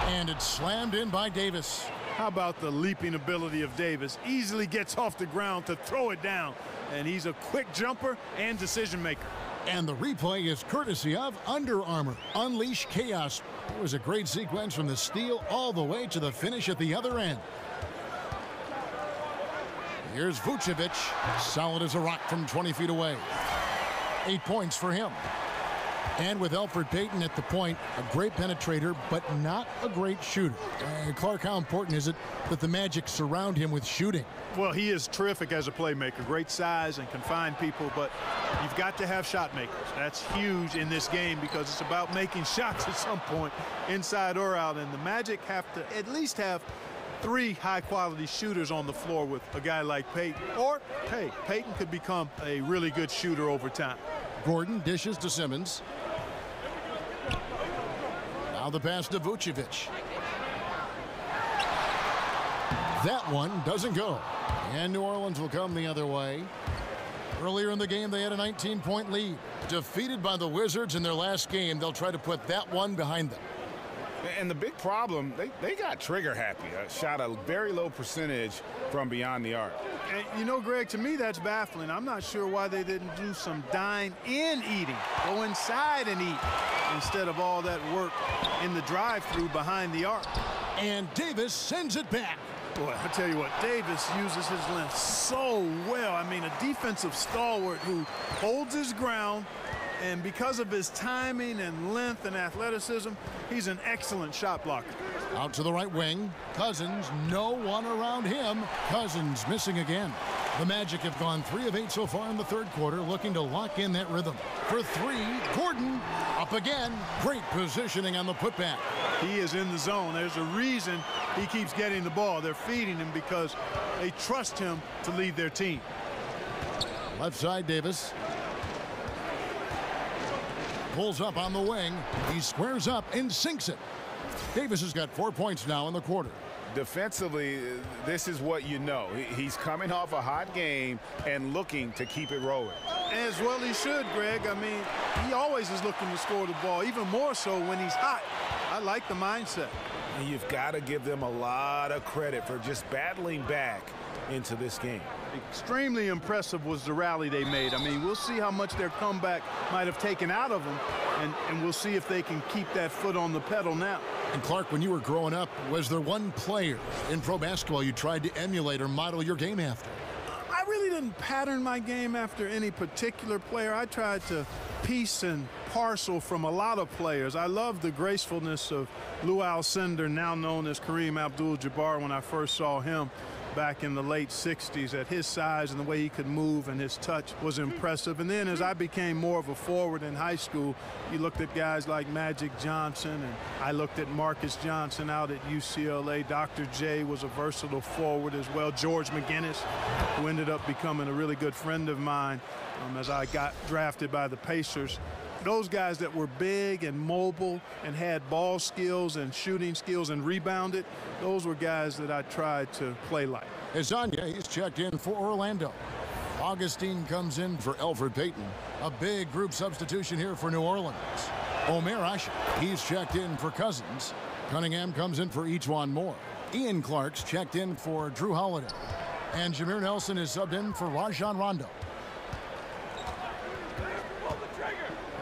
[SPEAKER 2] And it's slammed in by Davis.
[SPEAKER 4] How about the leaping ability of Davis? Easily gets off the ground to throw it down. And he's a quick jumper and decision maker.
[SPEAKER 2] And the replay is courtesy of Under Armour. Unleash chaos. It was a great sequence from the steal all the way to the finish at the other end. Here's Vucevic, solid as a rock from 20 feet away. 8 points for him. And with Elfrid Payton at the point, a great penetrator, but not a great shooter. Clark, how important is it that the Magic surround him with shooting?
[SPEAKER 4] Well, he is terrific as a playmaker. Great size and can find people, but you've got to have shot makers. That's huge in this game because it's about making shots at some point, inside or out. And the Magic have to at least have 3 high-quality shooters on the floor with a guy like Payton. Or, hey, Payton could become a really good shooter over time.
[SPEAKER 2] Gordon dishes to Simmons. Now the pass to Vucevic. That one doesn't go. And New Orleans will come the other way. Earlier in the game, they had a 19-point lead. Defeated by the Wizards in their last game, they'll try to put that one behind them.
[SPEAKER 6] And the big problem, they got trigger happy. Shot a very low percentage from beyond the arc.
[SPEAKER 4] And you know, Greg, to me that's baffling. I'm not sure why they didn't do some dine-in eating. Go inside and eat instead of all that work in the drive-through behind the arc.
[SPEAKER 2] And Davis sends it back.
[SPEAKER 4] Boy, I tell you what, Davis uses his length so well. I mean, a defensive stalwart who holds his ground, and because of his timing and length and athleticism, he's an excellent shot blocker.
[SPEAKER 2] Out to the right wing. Cousins, no one around him. Cousins missing again. The Magic have gone 3 of 8 so far in the third quarter, looking to lock in that rhythm. For 3, Gordon up again. Great positioning on the putback.
[SPEAKER 4] He is in the zone. There's a reason he keeps getting the ball. They're feeding him because they trust him to lead their team.
[SPEAKER 2] Left side, Davis. Pulls up on the wing. He squares up and sinks it. Davis has got 4 points now in the quarter.
[SPEAKER 6] Defensively, this is what you know. He's coming off a hot game and looking to keep it rolling.
[SPEAKER 4] As well he should, Greg. I mean, he always is looking to score the ball, even more so when he's hot. I like the mindset.
[SPEAKER 6] And you've got to give them a lot of credit for just battling back into this game.
[SPEAKER 4] Extremely impressive was the rally they made. I mean, we'll see how much their comeback might have taken out of them, and we'll see if they can keep that foot on the pedal now.
[SPEAKER 2] And Clark, when you were growing up, was there one player in pro basketball you tried to emulate or model your game after?
[SPEAKER 4] I really didn't pattern my game after any particular player. I tried to piece and parcel from a lot of players. I love the gracefulness of Lou Alcindor, now known as Kareem Abdul-Jabbar, when I first saw him back in the late 60s. At his size and the way he could move and his touch was impressive. And then as I became more of a forward in high school, you looked at guys like Magic Johnson, and I looked at Marcus Johnson out at UCLA. Dr. J was a versatile forward as well. George McGinnis, who ended up becoming a really good friend of mine as I got drafted by the Pacers. Those guys that were big and mobile and had ball skills and shooting skills and rebounded, those were guys that I tried to play like.
[SPEAKER 2] Azania, he's checked in for Orlando. Augustine comes in for Elfrid Payton. A big group substitution here for New Orleans. Omer Asher, he's checked in for Cousins. Cunningham comes in for Ejuan Moore. Ian Clark's checked in for Drew Holiday. And Jameer Nelson is subbed in for Rajon Rondo.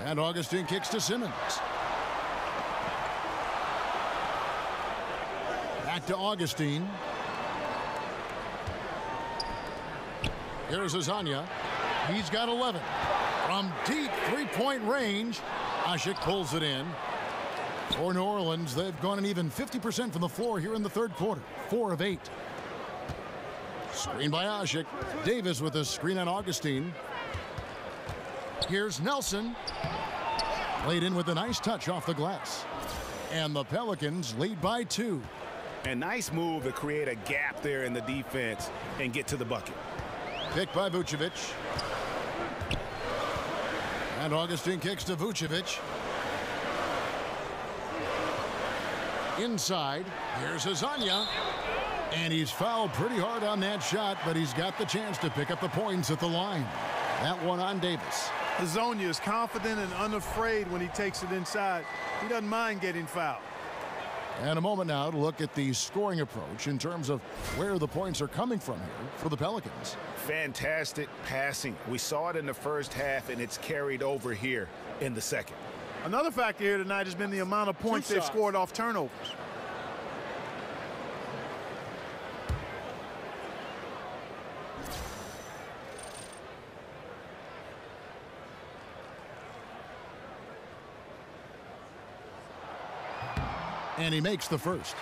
[SPEAKER 2] And Augustine kicks to Simmons. Back to Augustine. Here's Azania. He's got 11. From deep three-point range, Asik pulls it in. For New Orleans, they've gone an even 50% from the floor here in the third quarter. 4 of 8. Screen by Asik. Davis with a screen on Augustine. Here's Nelson. Played in with a nice touch off the glass. And the Pelicans lead by 2.
[SPEAKER 6] A nice move to create a gap there in the defense and get to the bucket.
[SPEAKER 2] Picked by Vucevic. And Augustine kicks to Vucevic. Inside, here's Azania. And he's fouled pretty hard on that shot, but he's got the chance to pick up the points at the line. That one on Davis.
[SPEAKER 4] Azania is confident and unafraid when he takes it inside. He doesn't mind getting fouled.
[SPEAKER 2] And a moment now to look at the scoring approach in terms of where the points are coming from here for the Pelicans.
[SPEAKER 6] Fantastic passing. We saw it in the first half, and it's carried over here in the second.
[SPEAKER 4] Another factor here tonight has been the amount of points they've scored off turnovers.
[SPEAKER 2] And he makes the first.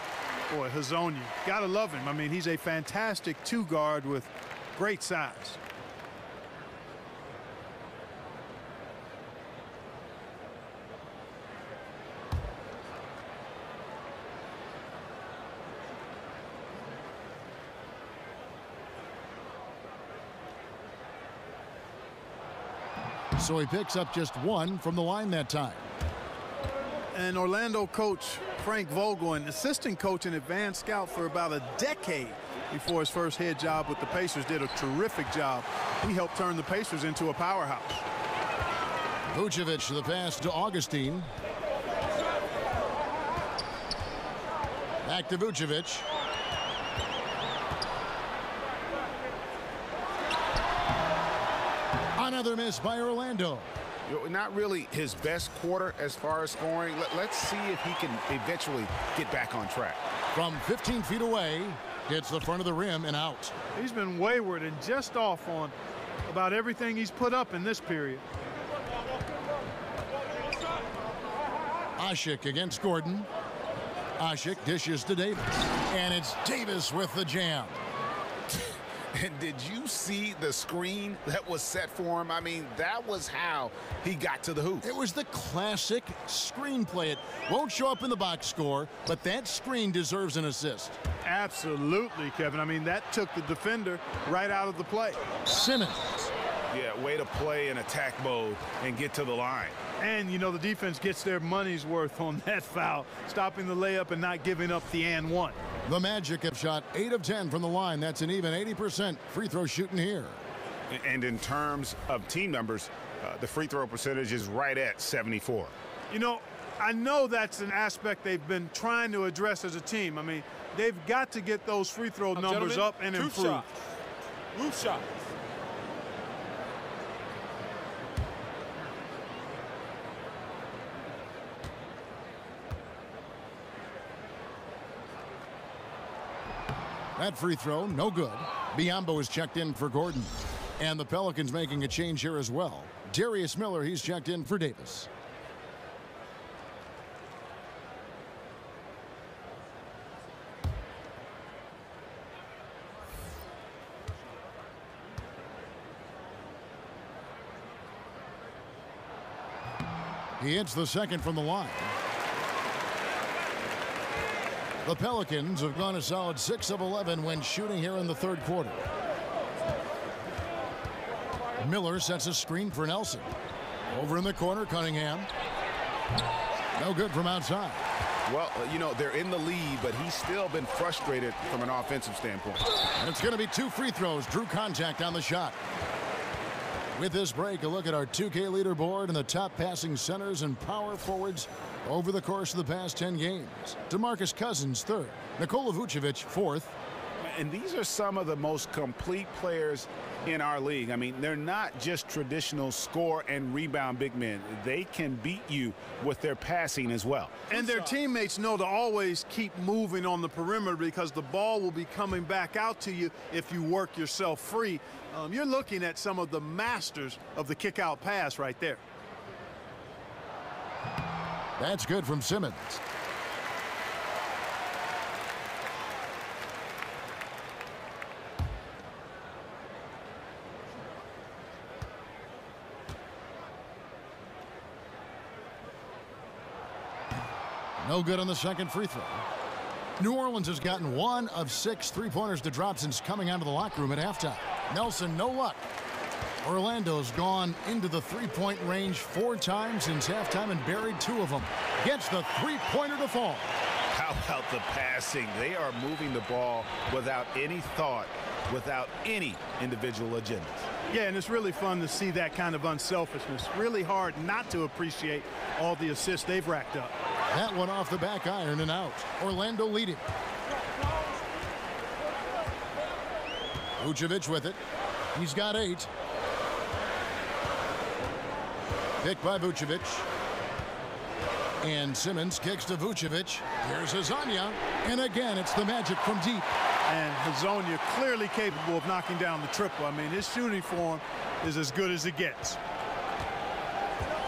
[SPEAKER 4] Boy, Hazonia, gotta love him. I mean, he's a fantastic two-guard with great size.
[SPEAKER 2] So he picks up just 1 from the line that time.
[SPEAKER 4] And Orlando coach Frank Vogel, an assistant coach and advanced scout for about a decade before his first head job with the Pacers, did a terrific job. He helped turn the Pacers into a powerhouse.
[SPEAKER 2] Vucevic, the pass to Augustine. Back to Vucevic. Another miss by Orlando.
[SPEAKER 6] Not really his best quarter as far as scoring. Let's see if he can eventually get back on track.
[SPEAKER 2] From 15 feet away, hits the front of the rim and out.
[SPEAKER 4] He's been wayward and just off on about everything he's put up in this period.
[SPEAKER 2] Asik against Gordon. Asik dishes to Davis. And it's Davis with the jam.
[SPEAKER 6] And did you see the screen that was set for him? I mean, that was how he got to the hoop.
[SPEAKER 2] It was the classic screen play. It won't show up in the box score, but that screen deserves an assist.
[SPEAKER 4] Absolutely, Kevin. I mean, that took the defender right out of the play.
[SPEAKER 2] Simmons.
[SPEAKER 6] Yeah, way to play in attack mode and get to the line.
[SPEAKER 4] And, you know, the defense gets their money's worth on that foul, stopping the layup and not giving up the and one.
[SPEAKER 2] The Magic have shot 8 of 10 from the line. That's an even 80% free throw shooting here.
[SPEAKER 6] And in terms of team numbers, the free throw percentage is right at 74.
[SPEAKER 4] You know, I know that's an aspect they've been trying to address as a team. I mean, they've got to get those free throw numbers up and improve.
[SPEAKER 12] Roof shot.
[SPEAKER 2] That free throw, no good. Biyombo is checked in for Gordon. And the Pelicans making a change here as well. Darius Miller, he's checked in for Davis. He hits the second from the line. The Pelicans have gone a solid 6 of 11 when shooting here in the third quarter. Miller sets a screen for Nelson. Over in the corner, Cunningham. No good from outside.
[SPEAKER 6] Well, you know, they're in the lead, but he's still been frustrated from an offensive standpoint.
[SPEAKER 2] And it's going to be 2 free throws. Drew contact on the shot. With this break, a look at our 2K leaderboard and the top passing centers and power forwards over the course of the past 10 games. DeMarcus Cousins, 3rd. Nikola Vucevic, 4th.
[SPEAKER 6] And these are some of the most complete players in our league. I mean, they're not just traditional score and rebound big men. They can beat you with their passing as well.
[SPEAKER 4] And their teammates know to always keep moving on the perimeter because the ball will be coming back out to you if you work yourself free. You're looking at some of the masters of the kick-out pass right there.
[SPEAKER 2] That's good from Simmons. No good on the second free throw. New Orleans has gotten 1 of 6 three-pointers to drop since coming out of the locker room at halftime. Nelson, no luck. Orlando's gone into the three-point range 4 times since halftime and buried 2 of them. Gets the three-pointer to fall.
[SPEAKER 6] How about the passing? They are moving the ball without any thought, without any individual agendas.
[SPEAKER 4] Yeah, and it's really fun to see that kind of unselfishness. Really hard not to appreciate all the assists they've racked up.
[SPEAKER 2] That one off the back iron and out. Orlando leading. Vucevic with it. He's got 8. Picked by Vucevic. And Simmons kicks to Vucevic. Here's Hezonja. And again, it's the Magic from deep.
[SPEAKER 4] And Hezonja clearly capable of knocking down the triple. I mean, his shooting form is as good as it gets.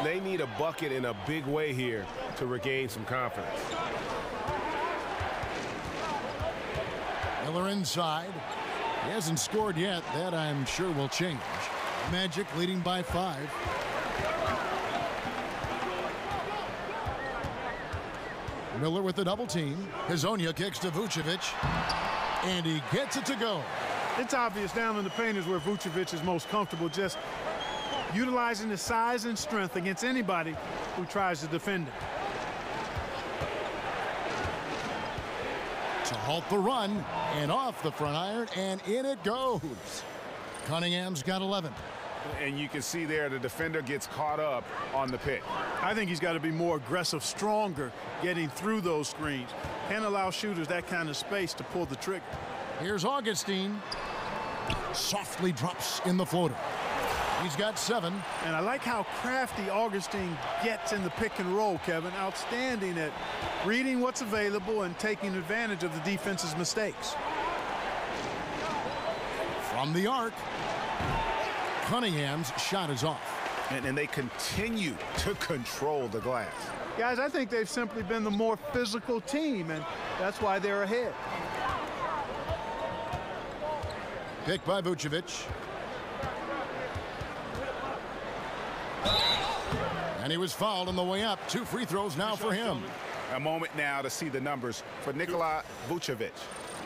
[SPEAKER 3] They need a bucket in a big way here to regain some confidence.
[SPEAKER 2] Miller inside. He hasn't scored yet. That, I'm sure, will change. Magic leading by 5. Miller with the double team. Hezonja kicks to Vucevic. And he gets it to go.
[SPEAKER 4] It's obvious down in the paint is where Vucevic is most comfortable, just utilizing his size and strength against anybody who tries to defend him.
[SPEAKER 2] To halt the run, and off the front iron, and in it goes. Cunningham's got 11.
[SPEAKER 6] And you can see there the defender gets caught up on the pick.
[SPEAKER 4] I think he's got to be more aggressive, stronger, getting through those screens. Can't allow shooters that kind of space to pull the trigger.
[SPEAKER 2] Here's Augustine. Softly drops in the floater. He's got 7.
[SPEAKER 4] And I like how crafty Augustine gets in the pick and roll, Kevin. Outstanding at reading what's available and taking advantage of the defense's mistakes.
[SPEAKER 2] From the arc, Cunningham's shot is off.
[SPEAKER 6] And they continue to control the glass.
[SPEAKER 4] Guys, I think they've simply been the more physical team, and that's why they're ahead.
[SPEAKER 2] Picked by Vucevic. And he was fouled on the way up. 2 free throws now for him.
[SPEAKER 6] A moment now to see the numbers for Nikola Vucevic.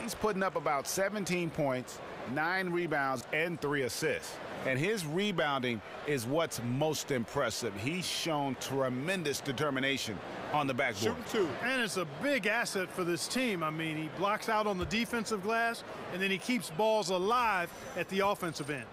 [SPEAKER 6] He's putting up about 17 points, 9 rebounds, and 3 assists. And his rebounding is what's most impressive. He's shown tremendous determination on the backboard.
[SPEAKER 4] And it's a big asset for this team. I mean, he blocks out on the defensive glass, and then he keeps balls alive at the offensive end.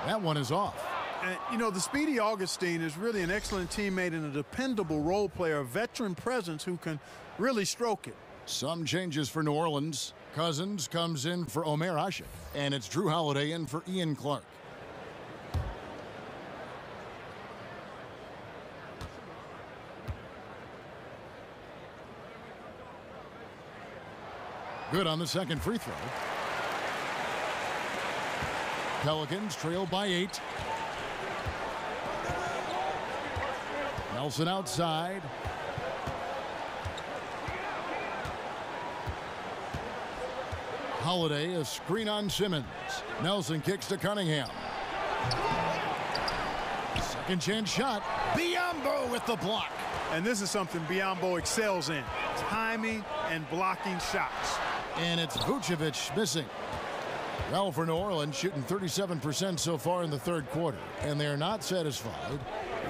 [SPEAKER 2] That one is off.
[SPEAKER 4] And, you know, the speedy Augustine is really an excellent teammate and a dependable role player, a veteran presence who can really stroke it.
[SPEAKER 2] Some changes for New Orleans. Cousins comes in for Omer Ashe, and it's Drew Holiday in for Ian Clark. Good on the second free throw. Pelicans trail by 8. Nelson outside. Holiday, a screen on Simmons. Nelson kicks to Cunningham. Second chance shot. Biyombo with the block.
[SPEAKER 4] And this is something Biyombo excels in. Timing and blocking shots.
[SPEAKER 2] And it's Vucevic missing. Well, for New Orleans, shooting 37% so far in the third quarter. And they're not satisfied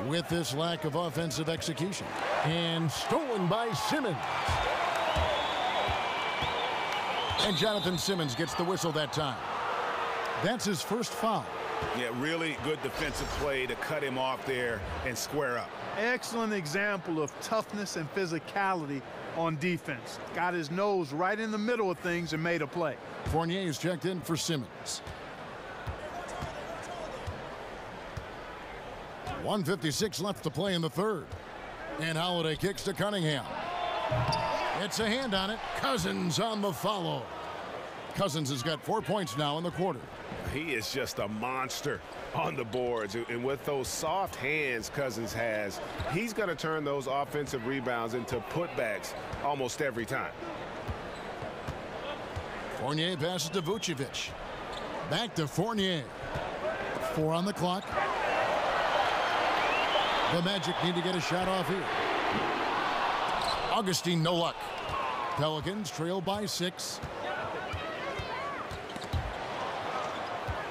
[SPEAKER 2] with this lack of offensive execution. And stolen by Simmons. And Jonathan Simmons gets the whistle that time. That's his first foul.
[SPEAKER 6] Yeah, really good defensive play to cut him off there and square up.
[SPEAKER 4] Excellent example of toughness and physicality on defense. Got his nose right in the middle of things and made a play.
[SPEAKER 2] Fournier is checked in for Simmons. 1:56 left to play in the third. And Holiday kicks to Cunningham. It's a hand on it. Cousins on the follow. Cousins has got 4 points now in the quarter.
[SPEAKER 3] He is just a monster on the boards. And with those soft hands Cousins has, he's going to turn those offensive rebounds into putbacks almost every time.
[SPEAKER 2] Fournier passes to Vucevic. Back to Fournier. 4 on the clock. The Magic need to get a shot off here. Augustine, no luck. Pelicans trail by 6.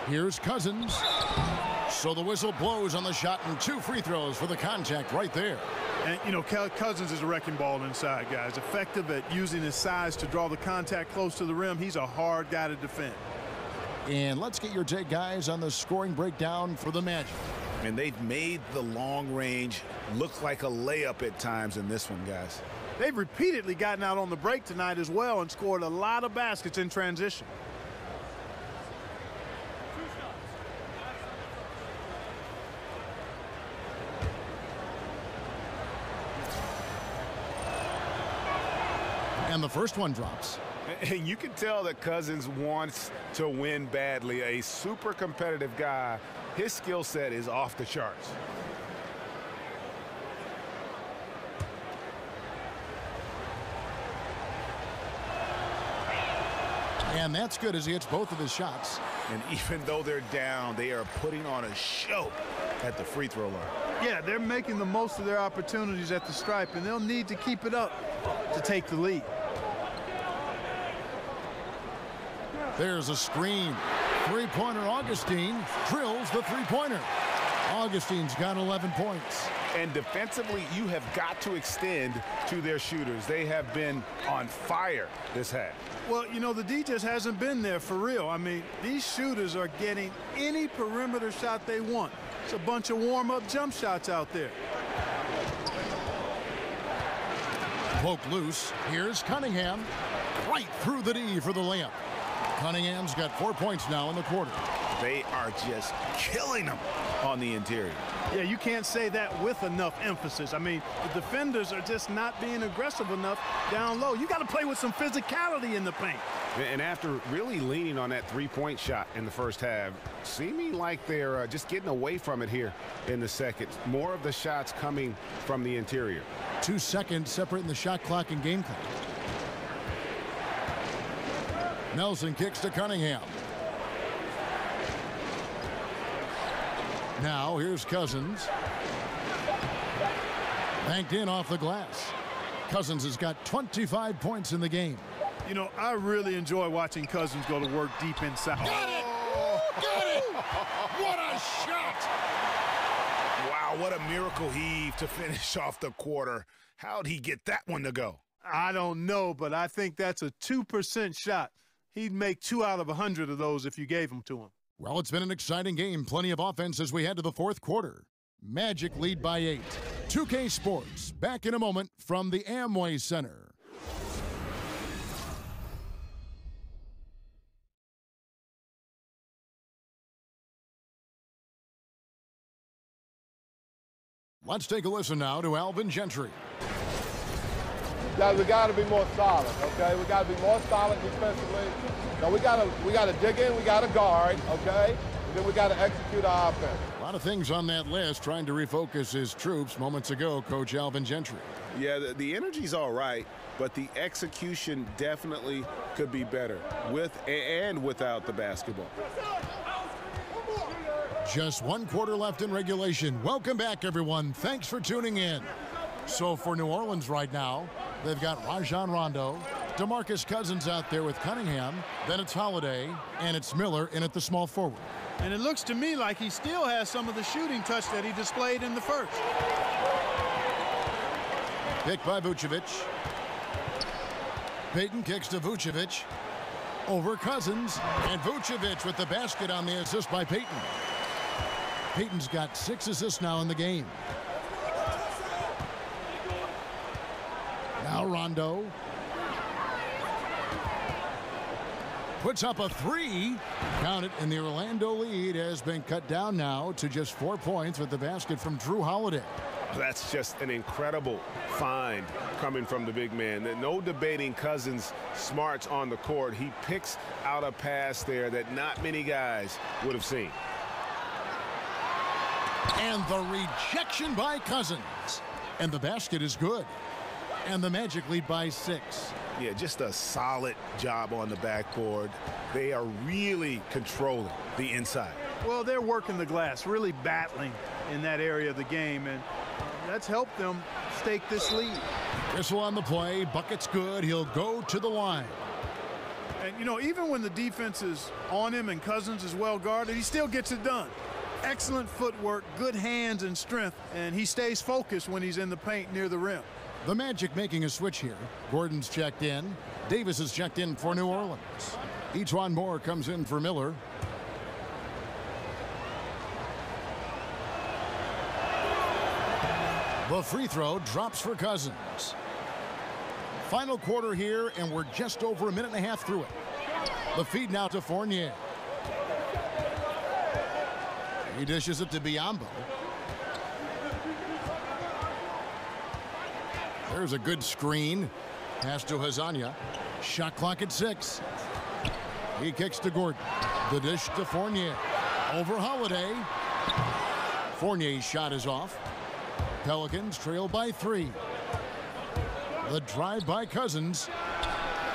[SPEAKER 2] Here's Cousins. So the whistle blows on the shot and 2 free throws for the contact right there.
[SPEAKER 4] And, you know, Cousins is a wrecking ball inside, guys. Effective at using his size to draw the contact close to the rim. He's a hard guy to defend.
[SPEAKER 2] And let's get your take, guys, on the scoring breakdown for the Magic.
[SPEAKER 6] And they've made the long range look like a layup at times in this one, guys.
[SPEAKER 4] They've repeatedly gotten out on the break tonight as well and scored a lot of baskets in transition.
[SPEAKER 2] And the first one drops.
[SPEAKER 3] And you can tell that Cousins wants to win badly. A super competitive guy. His skill set is off the charts.
[SPEAKER 2] And that's good as he hits both of his shots.
[SPEAKER 6] And even though they're down, they are putting on a show at the free throw line.
[SPEAKER 4] Yeah, they're making the most of their opportunities at the stripe, and they'll need to keep it up to take the lead.
[SPEAKER 2] There's a screen. Three-pointer Augustine drills the three-pointer. Augustine's got 11 points.
[SPEAKER 3] And defensively, you have got to extend to their shooters. They have been on fire this half.
[SPEAKER 4] Well, you know, the D just hasn't been there for real. I mean, these shooters are getting any perimeter shot they want. It's a bunch of warm-up jump shots out there.
[SPEAKER 2] Poke loose. Here's Cunningham. Right through the D for the layup. Cunningham's got 4 points now in the quarter.
[SPEAKER 6] They are just killing them on the interior.
[SPEAKER 4] Yeah, you can't say that with enough emphasis. I mean, the defenders are just not being aggressive enough down low. You got to play with some physicality in the paint.
[SPEAKER 3] And after really leaning on that three-point shot in the first half, seeming like they're just getting away from it here in the second. More of the shots coming from the interior.
[SPEAKER 2] 2 seconds separating the shot clock and game clock. Nelson kicks to Cunningham. Now here's Cousins. Banked in off the glass. Cousins has got 25 points in the game.
[SPEAKER 4] You know, I really enjoy watching Cousins go to work deep inside.
[SPEAKER 2] Got it! Got it! What a shot!
[SPEAKER 6] Wow, what a miracle heave to finish off the quarter. How'd he get that one to go?
[SPEAKER 4] I don't know, but I think that's a 2% shot. He'd make 2 out of 100 of those if you gave them to him.
[SPEAKER 2] Well, it's been an exciting game. Plenty of offense as we head to the fourth quarter. Magic lead by 8. 2K Sports, back in a moment from the Amway Center. Let's take a listen now to Alvin Gentry.
[SPEAKER 8] Guys, we got to be more solid, okay? We got to be more solid defensively. No, we got to dig in, we got to guard, okay? And then we got to execute our offense.
[SPEAKER 2] A lot of things on that list, trying to refocus his troops moments ago, Coach Alvin Gentry.
[SPEAKER 3] Yeah, the energy's all right, but the execution definitely could be better with and without the basketball.
[SPEAKER 2] Just 1 quarter left in regulation. Welcome back, everyone. Thanks for tuning in. So for New Orleans right now, they've got Rajon Rondo, DeMarcus Cousins out there with Cunningham, then it's Holiday, and it's Miller in at the small forward.
[SPEAKER 4] And it looks to me like he still has some of the shooting touch that he displayed in the first.
[SPEAKER 2] Picked by Vucevic. Payton kicks to Vucevic. Over Cousins, and Vucevic with the basket on the assist by Payton. Payton's got 6 assists now in the game. Now Rondo puts up a 3. Count it, and the Orlando lead has been cut down now to just 4 points with the basket from Drew Holiday.
[SPEAKER 3] That's just an incredible find coming from the big man. No debating Cousins' smarts on the court. He picks out a pass there that not many guys would have seen.
[SPEAKER 2] And the rejection by Cousins. And the basket is good. And the Magic lead by 6.
[SPEAKER 6] Yeah, just a solid job on the backboard. They are really controlling the inside.
[SPEAKER 4] Well, they're working the glass, really battling in that area of the game, and that's helped them stake this lead.
[SPEAKER 2] Whistle on the play. Bucket's good. He'll go to the line.
[SPEAKER 4] And, you know, even when the defense is on him and Cousins is well guarded, he still gets it done. Excellent footwork, good hands and strength, and he stays focused when he's in the paint near the rim.
[SPEAKER 2] The Magic making a switch here. Gordon's checked in. Davis is checked in for New Orleans. Etuan Moore comes in for Miller. The free throw drops for Cousins. Final quarter here, and we're just over a minute and a half through it. The feed now to Fournier. He dishes it to Biyombo. There's a good screen. Pass to Hazanya. Shot clock at 6. He kicks to Gordon. The dish to Fournier. Over Holiday. Fournier's shot is off. Pelicans trail by 3. The drive by Cousins.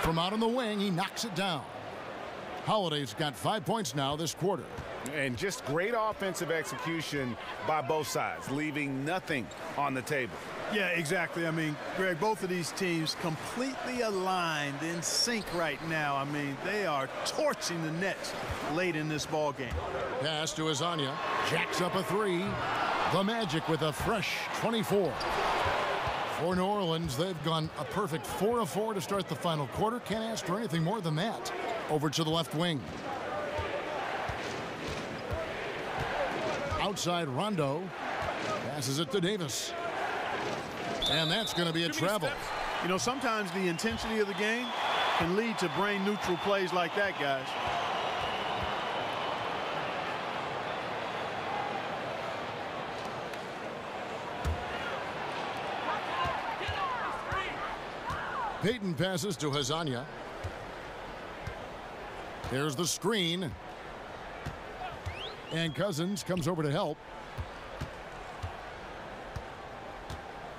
[SPEAKER 2] From out on the wing, he knocks it down. Holiday's got 5 points now this quarter.
[SPEAKER 6] And just great offensive execution by both sides, leaving nothing on the table.
[SPEAKER 4] Yeah, exactly. I mean, Greg, both of these teams completely aligned, in sync right now. I mean, they are torching the Nets late in this ball game.
[SPEAKER 2] Pass to Hazanya. Jacks up a 3. The Magic with a fresh 24. For New Orleans, they've gone a perfect 4 of 4 to start the final quarter. Can't ask for anything more than that. Over to the left wing. Outside Rondo. Passes it to Davis. And that's going to be a travel.
[SPEAKER 4] You know, sometimes the intensity of the game can lead to brain-neutral plays like that, guys.
[SPEAKER 2] Payton passes to Hazanya. There's the screen. And Cousins comes over to help.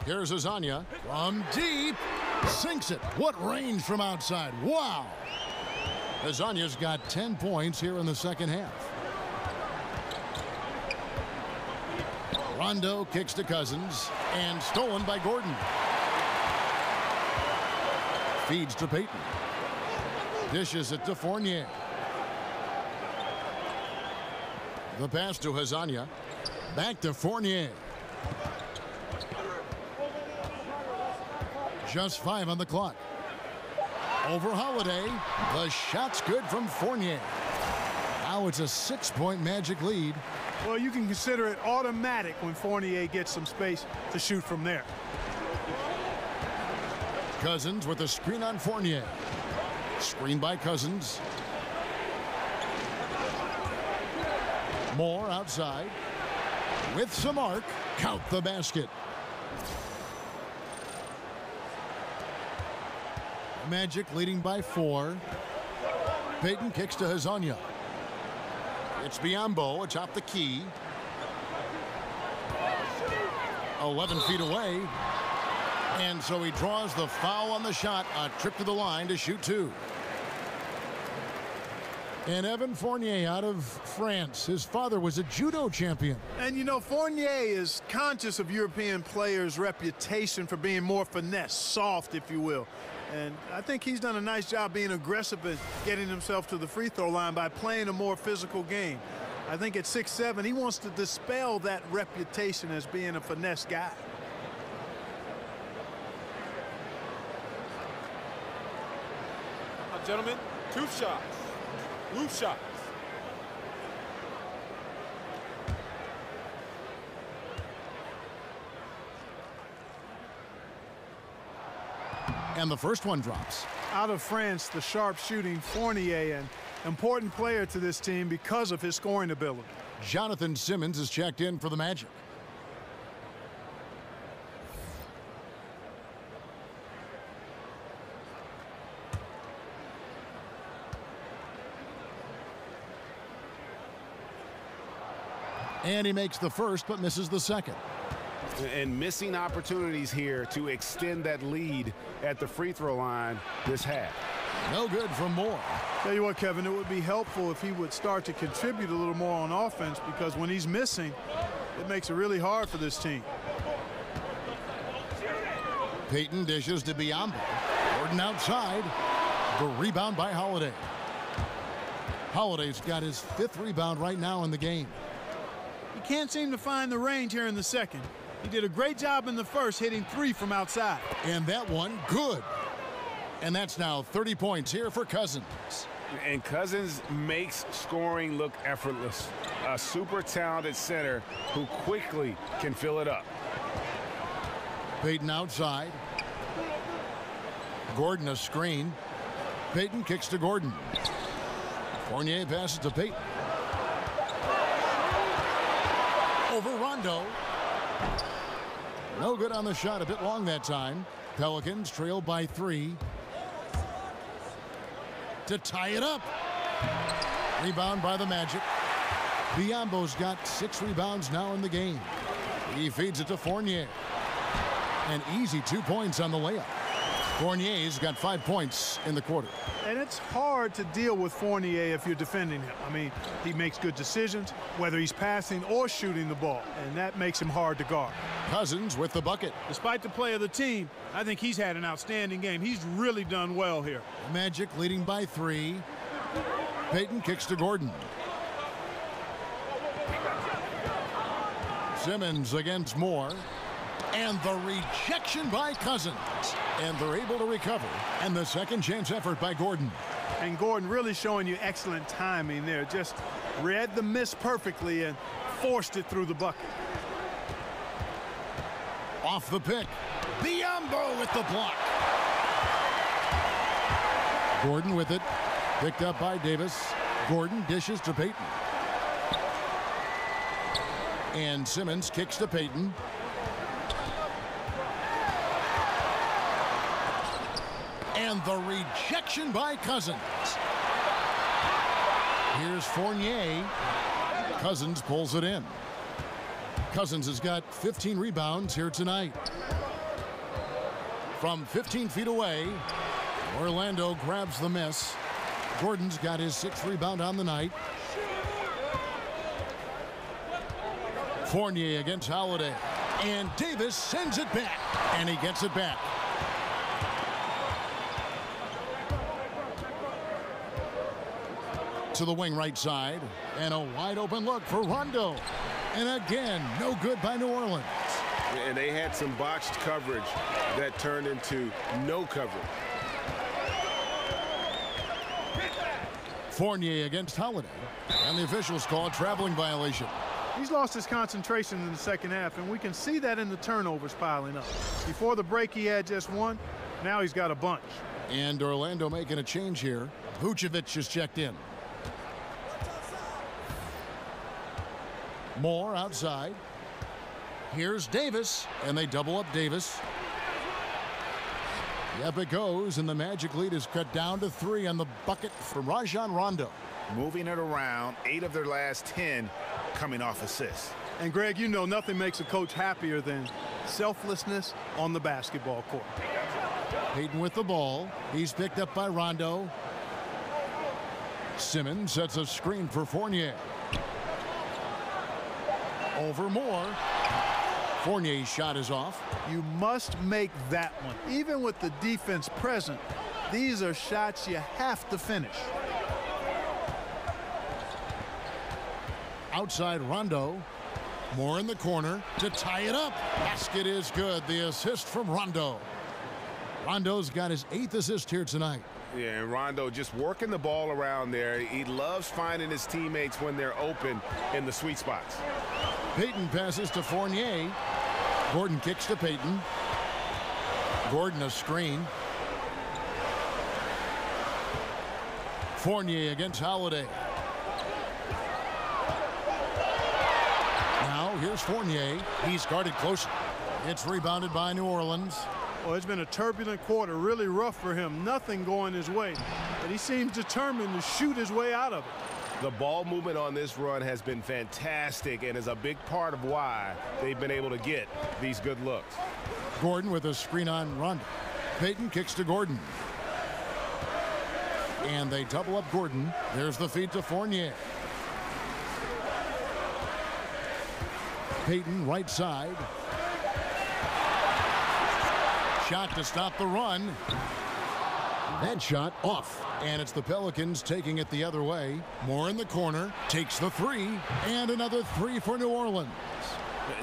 [SPEAKER 2] Here's Hazanya from deep. Sinks it. What range from outside. Wow. Hazanya's got 10 points here in the second half. Rondo kicks to Cousins. And stolen by Gordon. Feeds to Payton. Dishes it to Fournier. The pass to Hazanya. Back to Fournier. Just 5 on the clock. Over Holiday. The shot's good from Fournier. Now it's a 6-point Magic lead.
[SPEAKER 4] Well, you can consider it automatic when Fournier gets some space to shoot from there.
[SPEAKER 2] Cousins with a screen on Fournier. Screen by Cousins. Moore outside. With some arc. Count the basket. Magic leading by 4. Payton kicks to Hazanya. It's Biyombo atop the key. 11 feet away. And so he draws the foul on the shot. A trip to the line to shoot 2. And Evan Fournier out of France. His father was a judo champion.
[SPEAKER 4] And, you know, Fournier is conscious of European players' reputation for being more finesse, soft, if you will. And I think he's done a nice job being aggressive and getting himself to the free throw line by playing a more physical game. I think at 6'7", he wants to dispel that reputation as being a finesse guy.
[SPEAKER 12] Gentlemen,
[SPEAKER 8] 2 shots. Roof shots.
[SPEAKER 2] And the first one drops.
[SPEAKER 4] Out of France, the sharp-shooting Fournier, an important player to this team because of his scoring ability.
[SPEAKER 2] Jonathan Simmons is checked in for the Magic. And he makes the first but misses the second.
[SPEAKER 6] And missing opportunities here to extend that lead at the free throw line this half.
[SPEAKER 2] No good from Moore.
[SPEAKER 4] Tell you what, Kevin, it would be helpful if he would start to contribute a little more on offense, because when he's missing, it makes it really hard for this team.
[SPEAKER 2] Payton dishes to Biyombo. Gordon outside. The rebound by Holiday. Holiday's got his 5th rebound right now in the game.
[SPEAKER 4] He can't seem to find the range here in the second. He did a great job in the first, hitting 3 from outside.
[SPEAKER 2] And that one, good. And that's now 30 points here for Cousins.
[SPEAKER 6] And Cousins makes scoring look effortless. A super talented center who quickly can fill it up.
[SPEAKER 2] Payton outside. Gordon a screen. Payton kicks to Gordon. Fournier passes to Payton. Over Rondo. No good on the shot, a bit long that time. Pelicans trail by 3. To tie it up. Rebound by the Magic. Biyombo's got 6 rebounds now in the game. He feeds it to Fournier. An easy 2 points on the layup. Fournier's got 5 points in the quarter.
[SPEAKER 4] And it's hard to deal with Fournier if you're defending him. I mean, he makes good decisions, whether he's passing or shooting the ball, and that makes him hard to guard.
[SPEAKER 2] Cousins with the bucket.
[SPEAKER 4] Despite the play of the team, I think he's had an outstanding game. He's really done well here.
[SPEAKER 2] Magic leading by 3. Payton kicks to Gordon. Simmons against Moore. And the rejection by Cousins. And they're able to recover. And the second chance effort by Gordon.
[SPEAKER 4] And Gordon really showing you excellent timing there. Just read the miss perfectly and forced it through the bucket.
[SPEAKER 2] Off the pick. Biyombo with the block. Gordon with it. Picked up by Davis. Gordon dishes to Payton. And Simmons kicks to Payton. And the rejection by Cousins. Here's Fournier. Cousins pulls it in. Cousins has got 15 rebounds here tonight. From 15 feet away, Orlando grabs the miss. Gordon's got his 6th rebound on the night. Fournier against Holiday. And Davis sends it back. And he gets it back. To the wing right side. And a wide open look for Rondo. And again, no good by New Orleans.
[SPEAKER 3] And they had some botched coverage that turned into no coverage.
[SPEAKER 2] Fournier against Holiday. And the officials call a traveling violation.
[SPEAKER 4] He's lost his concentration in the second half, and we can see that in the turnovers piling up. Before the break, he had just 1. Now he's got a bunch.
[SPEAKER 2] And Orlando making a change here. Vucevic is checked in. Moore outside. Here's Davis, and they double up Davis. Yep, it goes, and the Magic lead is cut down to 3 on the bucket for Rajon Rondo.
[SPEAKER 6] Moving it around, 8 of their last 10 coming off assists.
[SPEAKER 4] And Greg, you know nothing makes a coach happier than selflessness on the basketball court.
[SPEAKER 2] Payton with the ball. He's picked up by Rondo. Simmons sets a screen for Fournier. Over Moore. Fournier's shot is off.
[SPEAKER 4] You must make that one. Even with the defense present, these are shots you have to finish.
[SPEAKER 2] Outside Rondo. Moore in the corner to tie it up. Basket is good. The assist from Rondo. Rondo's got his 8th assist here tonight.
[SPEAKER 3] Yeah, and Rondo just working the ball around there. He loves finding his teammates when they're open in the sweet spots.
[SPEAKER 2] Payton passes to Fournier. Gordon kicks to Payton. Gordon a screen. Fournier against Holiday. Now here's Fournier. He's guarded close. It's rebounded by New Orleans.
[SPEAKER 4] Well, it's been a turbulent quarter, really rough for him. Nothing going his way, but he seems determined to shoot his way out of it.
[SPEAKER 3] The ball movement on this run has been fantastic and is a big part of why they've been able to get these good looks.
[SPEAKER 2] Gordon with a screen on Rondo. Payton kicks to Gordon. And they double up Gordon. There's the feed to Fournier. Payton right side. Shot to stop the run. That shot off. And it's the Pelicans taking it the other way. Moore in the corner. Takes the three. And another three for New Orleans.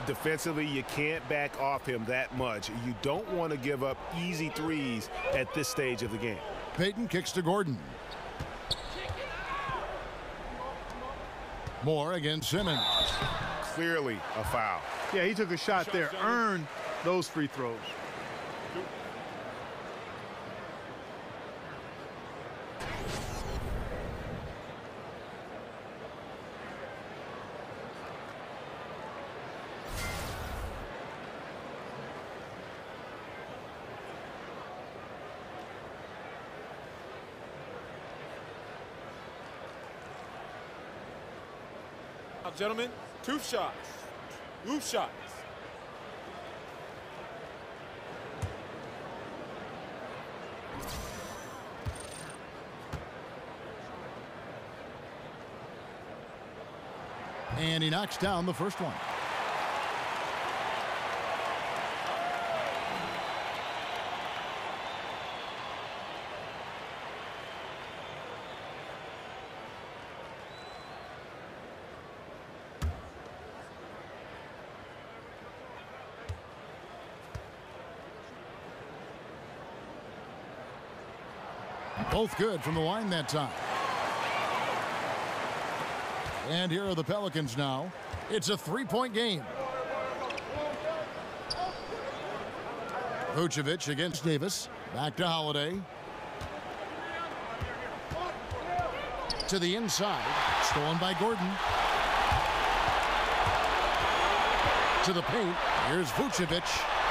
[SPEAKER 3] Defensively, you can't back off him that much. You don't want to give up easy threes at this stage of the game.
[SPEAKER 2] Payton kicks to Gordon. Moore against Simmons.
[SPEAKER 3] Clearly a foul.
[SPEAKER 4] Yeah, he took a shot there, earned those free throws.
[SPEAKER 12] Gentlemen, two shots. Roof shots.
[SPEAKER 2] And he knocks down the first one. Both good from the line that time. And here are the Pelicans now. It's a three-point game. Vucevic against Davis. Back to Holiday. To the inside. Stolen by Gordon. To the paint. Here's Vucevic.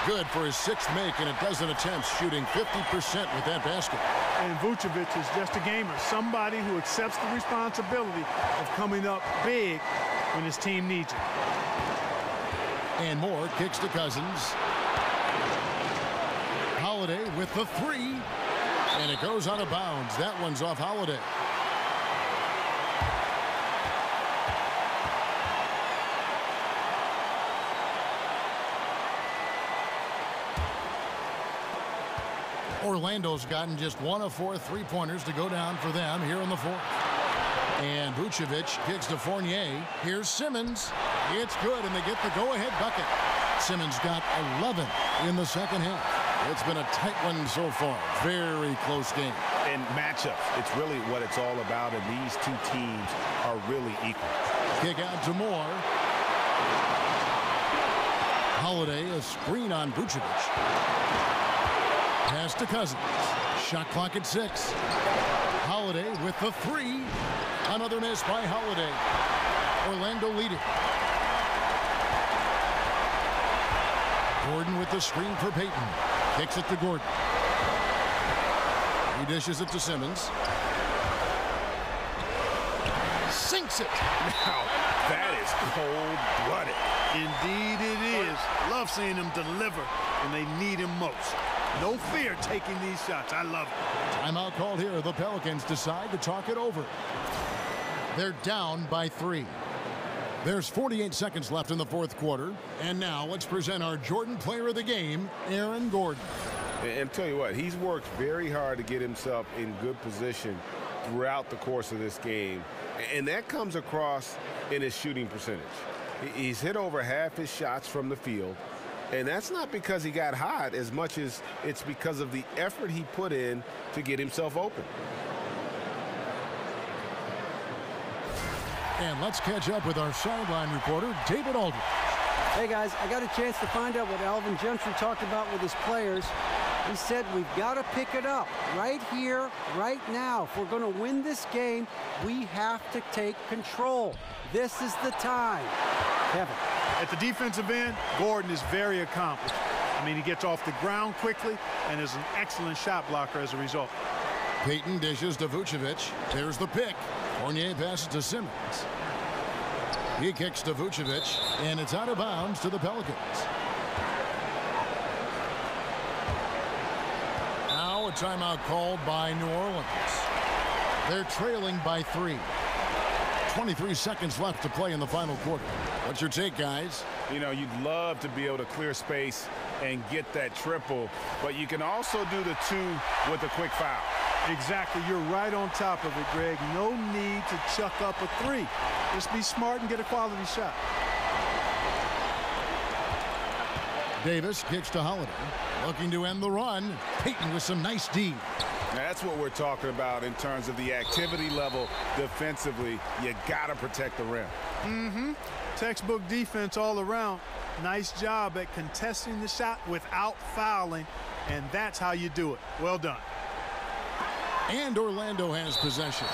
[SPEAKER 2] Good for his sixth make in a dozen attempts, shooting 50% with that basket.
[SPEAKER 4] And Vucevic is just a gamer, somebody who accepts the responsibility of coming up big when his team needs it.
[SPEAKER 2] And Moore kicks to Cousins. Holiday with the three. And it goes out of bounds. That one's off Holiday. Orlando's gotten just one of 4 three-pointers to go down for them here in the fourth. And Vucevic kicks to Fournier. Here's Simmons. It's good, and they get the go-ahead bucket. Simmons got 11 in the second half. It's been a tight one so far. Very close game.
[SPEAKER 3] And matchups, it's really what it's all about, and these two teams are really equal.
[SPEAKER 2] Kick out to Moore. Holiday, a screen on Vucevic. Pass to Cousins. Shot clock at 6. Holiday with the three. Another miss by Holiday. Orlando leading. Gordon with the screen for Payton. Kicks it to Gordon. He dishes it to Simmons. Sinks it.
[SPEAKER 3] Now, that is cold-blooded.
[SPEAKER 4] Indeed it is. Love seeing him deliver when they need him most. No fear taking these shots. I love it.
[SPEAKER 2] Timeout called here. The Pelicans decide to talk it over. They're down by 3. There's 48 seconds left in the fourth quarter. And now let's present our Jordan Player of the Game, Aaron Gordon.
[SPEAKER 3] And tell you what, he's worked very hard to get himself in good position throughout the course of this game. And that comes across in his shooting percentage. He's hit over half his shots from the field. And that's not because he got hot as much as it's because of the effort he put in to get himself open.
[SPEAKER 2] And let's catch up with our sideline reporter, David Aldridge.
[SPEAKER 5] Hey, guys, I got a chance to find out what Alvin Gentry talked about with his players. He said we've got to pick it up right here, right now. If we're going to win this game, we have to take control. This is the time. Kevin.
[SPEAKER 4] At the defensive end, Gordon is very accomplished. I mean, he gets off the ground quickly and is an excellent shot blocker as a result.
[SPEAKER 2] Payton dishes to Vucevic. There's the pick. Fournier passes to Simmons. He kicks to Vucevic, and it's out of bounds to the Pelicans. Now a timeout called by New Orleans. They're trailing by 3. 23 seconds left to play in the final quarter. What's your take, guys?
[SPEAKER 6] You know, you'd love to be able to clear space and get that triple, but you can also do the 2 with a quick foul.
[SPEAKER 4] Exactly. You're right on top of it, Greg. No need to chuck up a 3. Just be smart and get a quality shot.
[SPEAKER 2] Davis kicks to Holiday. Looking to end the run. Payton with some nice D.
[SPEAKER 6] Now, that's what we're talking about in terms of the activity level defensively. You got to protect the rim.
[SPEAKER 4] Textbook defense all around. Nice job at contesting the shot without fouling, and that's how you do it. Well done.
[SPEAKER 2] And Orlando has possession.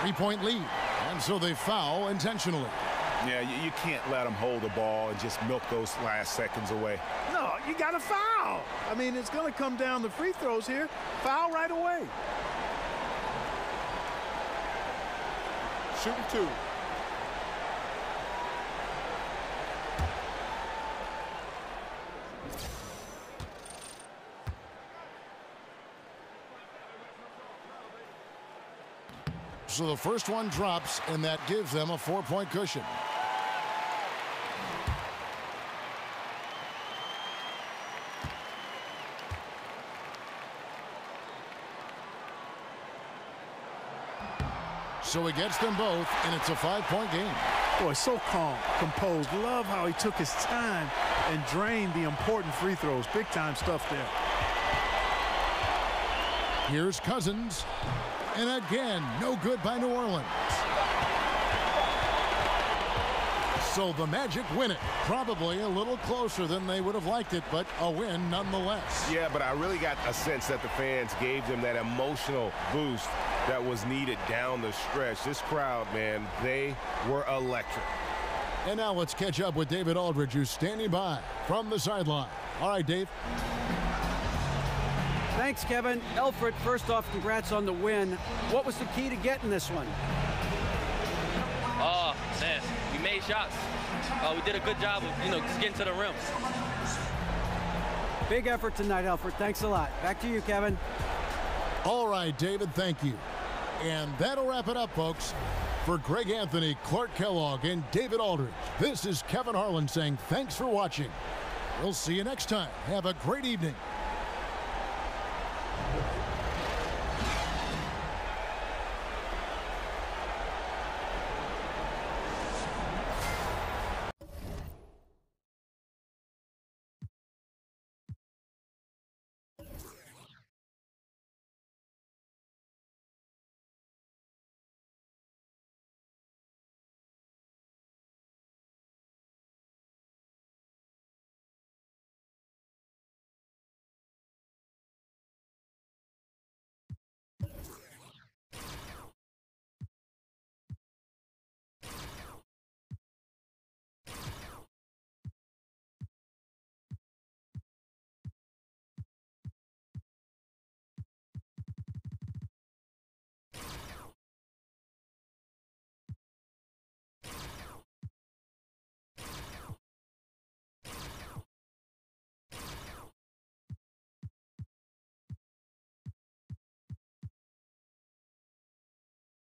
[SPEAKER 2] 3-point lead. And so they foul intentionally.
[SPEAKER 6] Yeah, you can't let them hold the ball and just milk those last seconds away.
[SPEAKER 4] No, you got to foul. I mean, it's going to come down to free throws here. Foul right away.
[SPEAKER 12] Shooting 2.
[SPEAKER 2] So the first one drops, and that gives them a 4-point cushion. So he gets them both, and it's a 5-point game.
[SPEAKER 4] Boy, so calm, composed. Love how he took his time and drained the important free throws. Big-time stuff there.
[SPEAKER 2] Here's Cousins. And again, no good by New Orleans. So the Magic win it. Probably a little closer than they would have liked it, but a win nonetheless.
[SPEAKER 3] Yeah, but I really got a sense that the fans gave them that emotional boost that was needed down the stretch. This crowd, man, they were electric.
[SPEAKER 2] And now let's catch up with David Aldridge, who's standing by from the sideline. All right, Dave.
[SPEAKER 5] Thanks, Kevin. Elfrid, first off, congrats on the win. What was the key to getting this one?
[SPEAKER 13] Oh, man, we made shots. We did a good job of, just getting to the rim.
[SPEAKER 5] Big effort tonight, Elfrid. Thanks a lot. Back to you, Kevin.
[SPEAKER 2] All right, David, thank you. And that'll wrap it up, folks. For Greg Anthony, Clark Kellogg, and David Aldridge, this is Kevin Harlan saying thanks for watching. We'll see you next time. Have a great evening.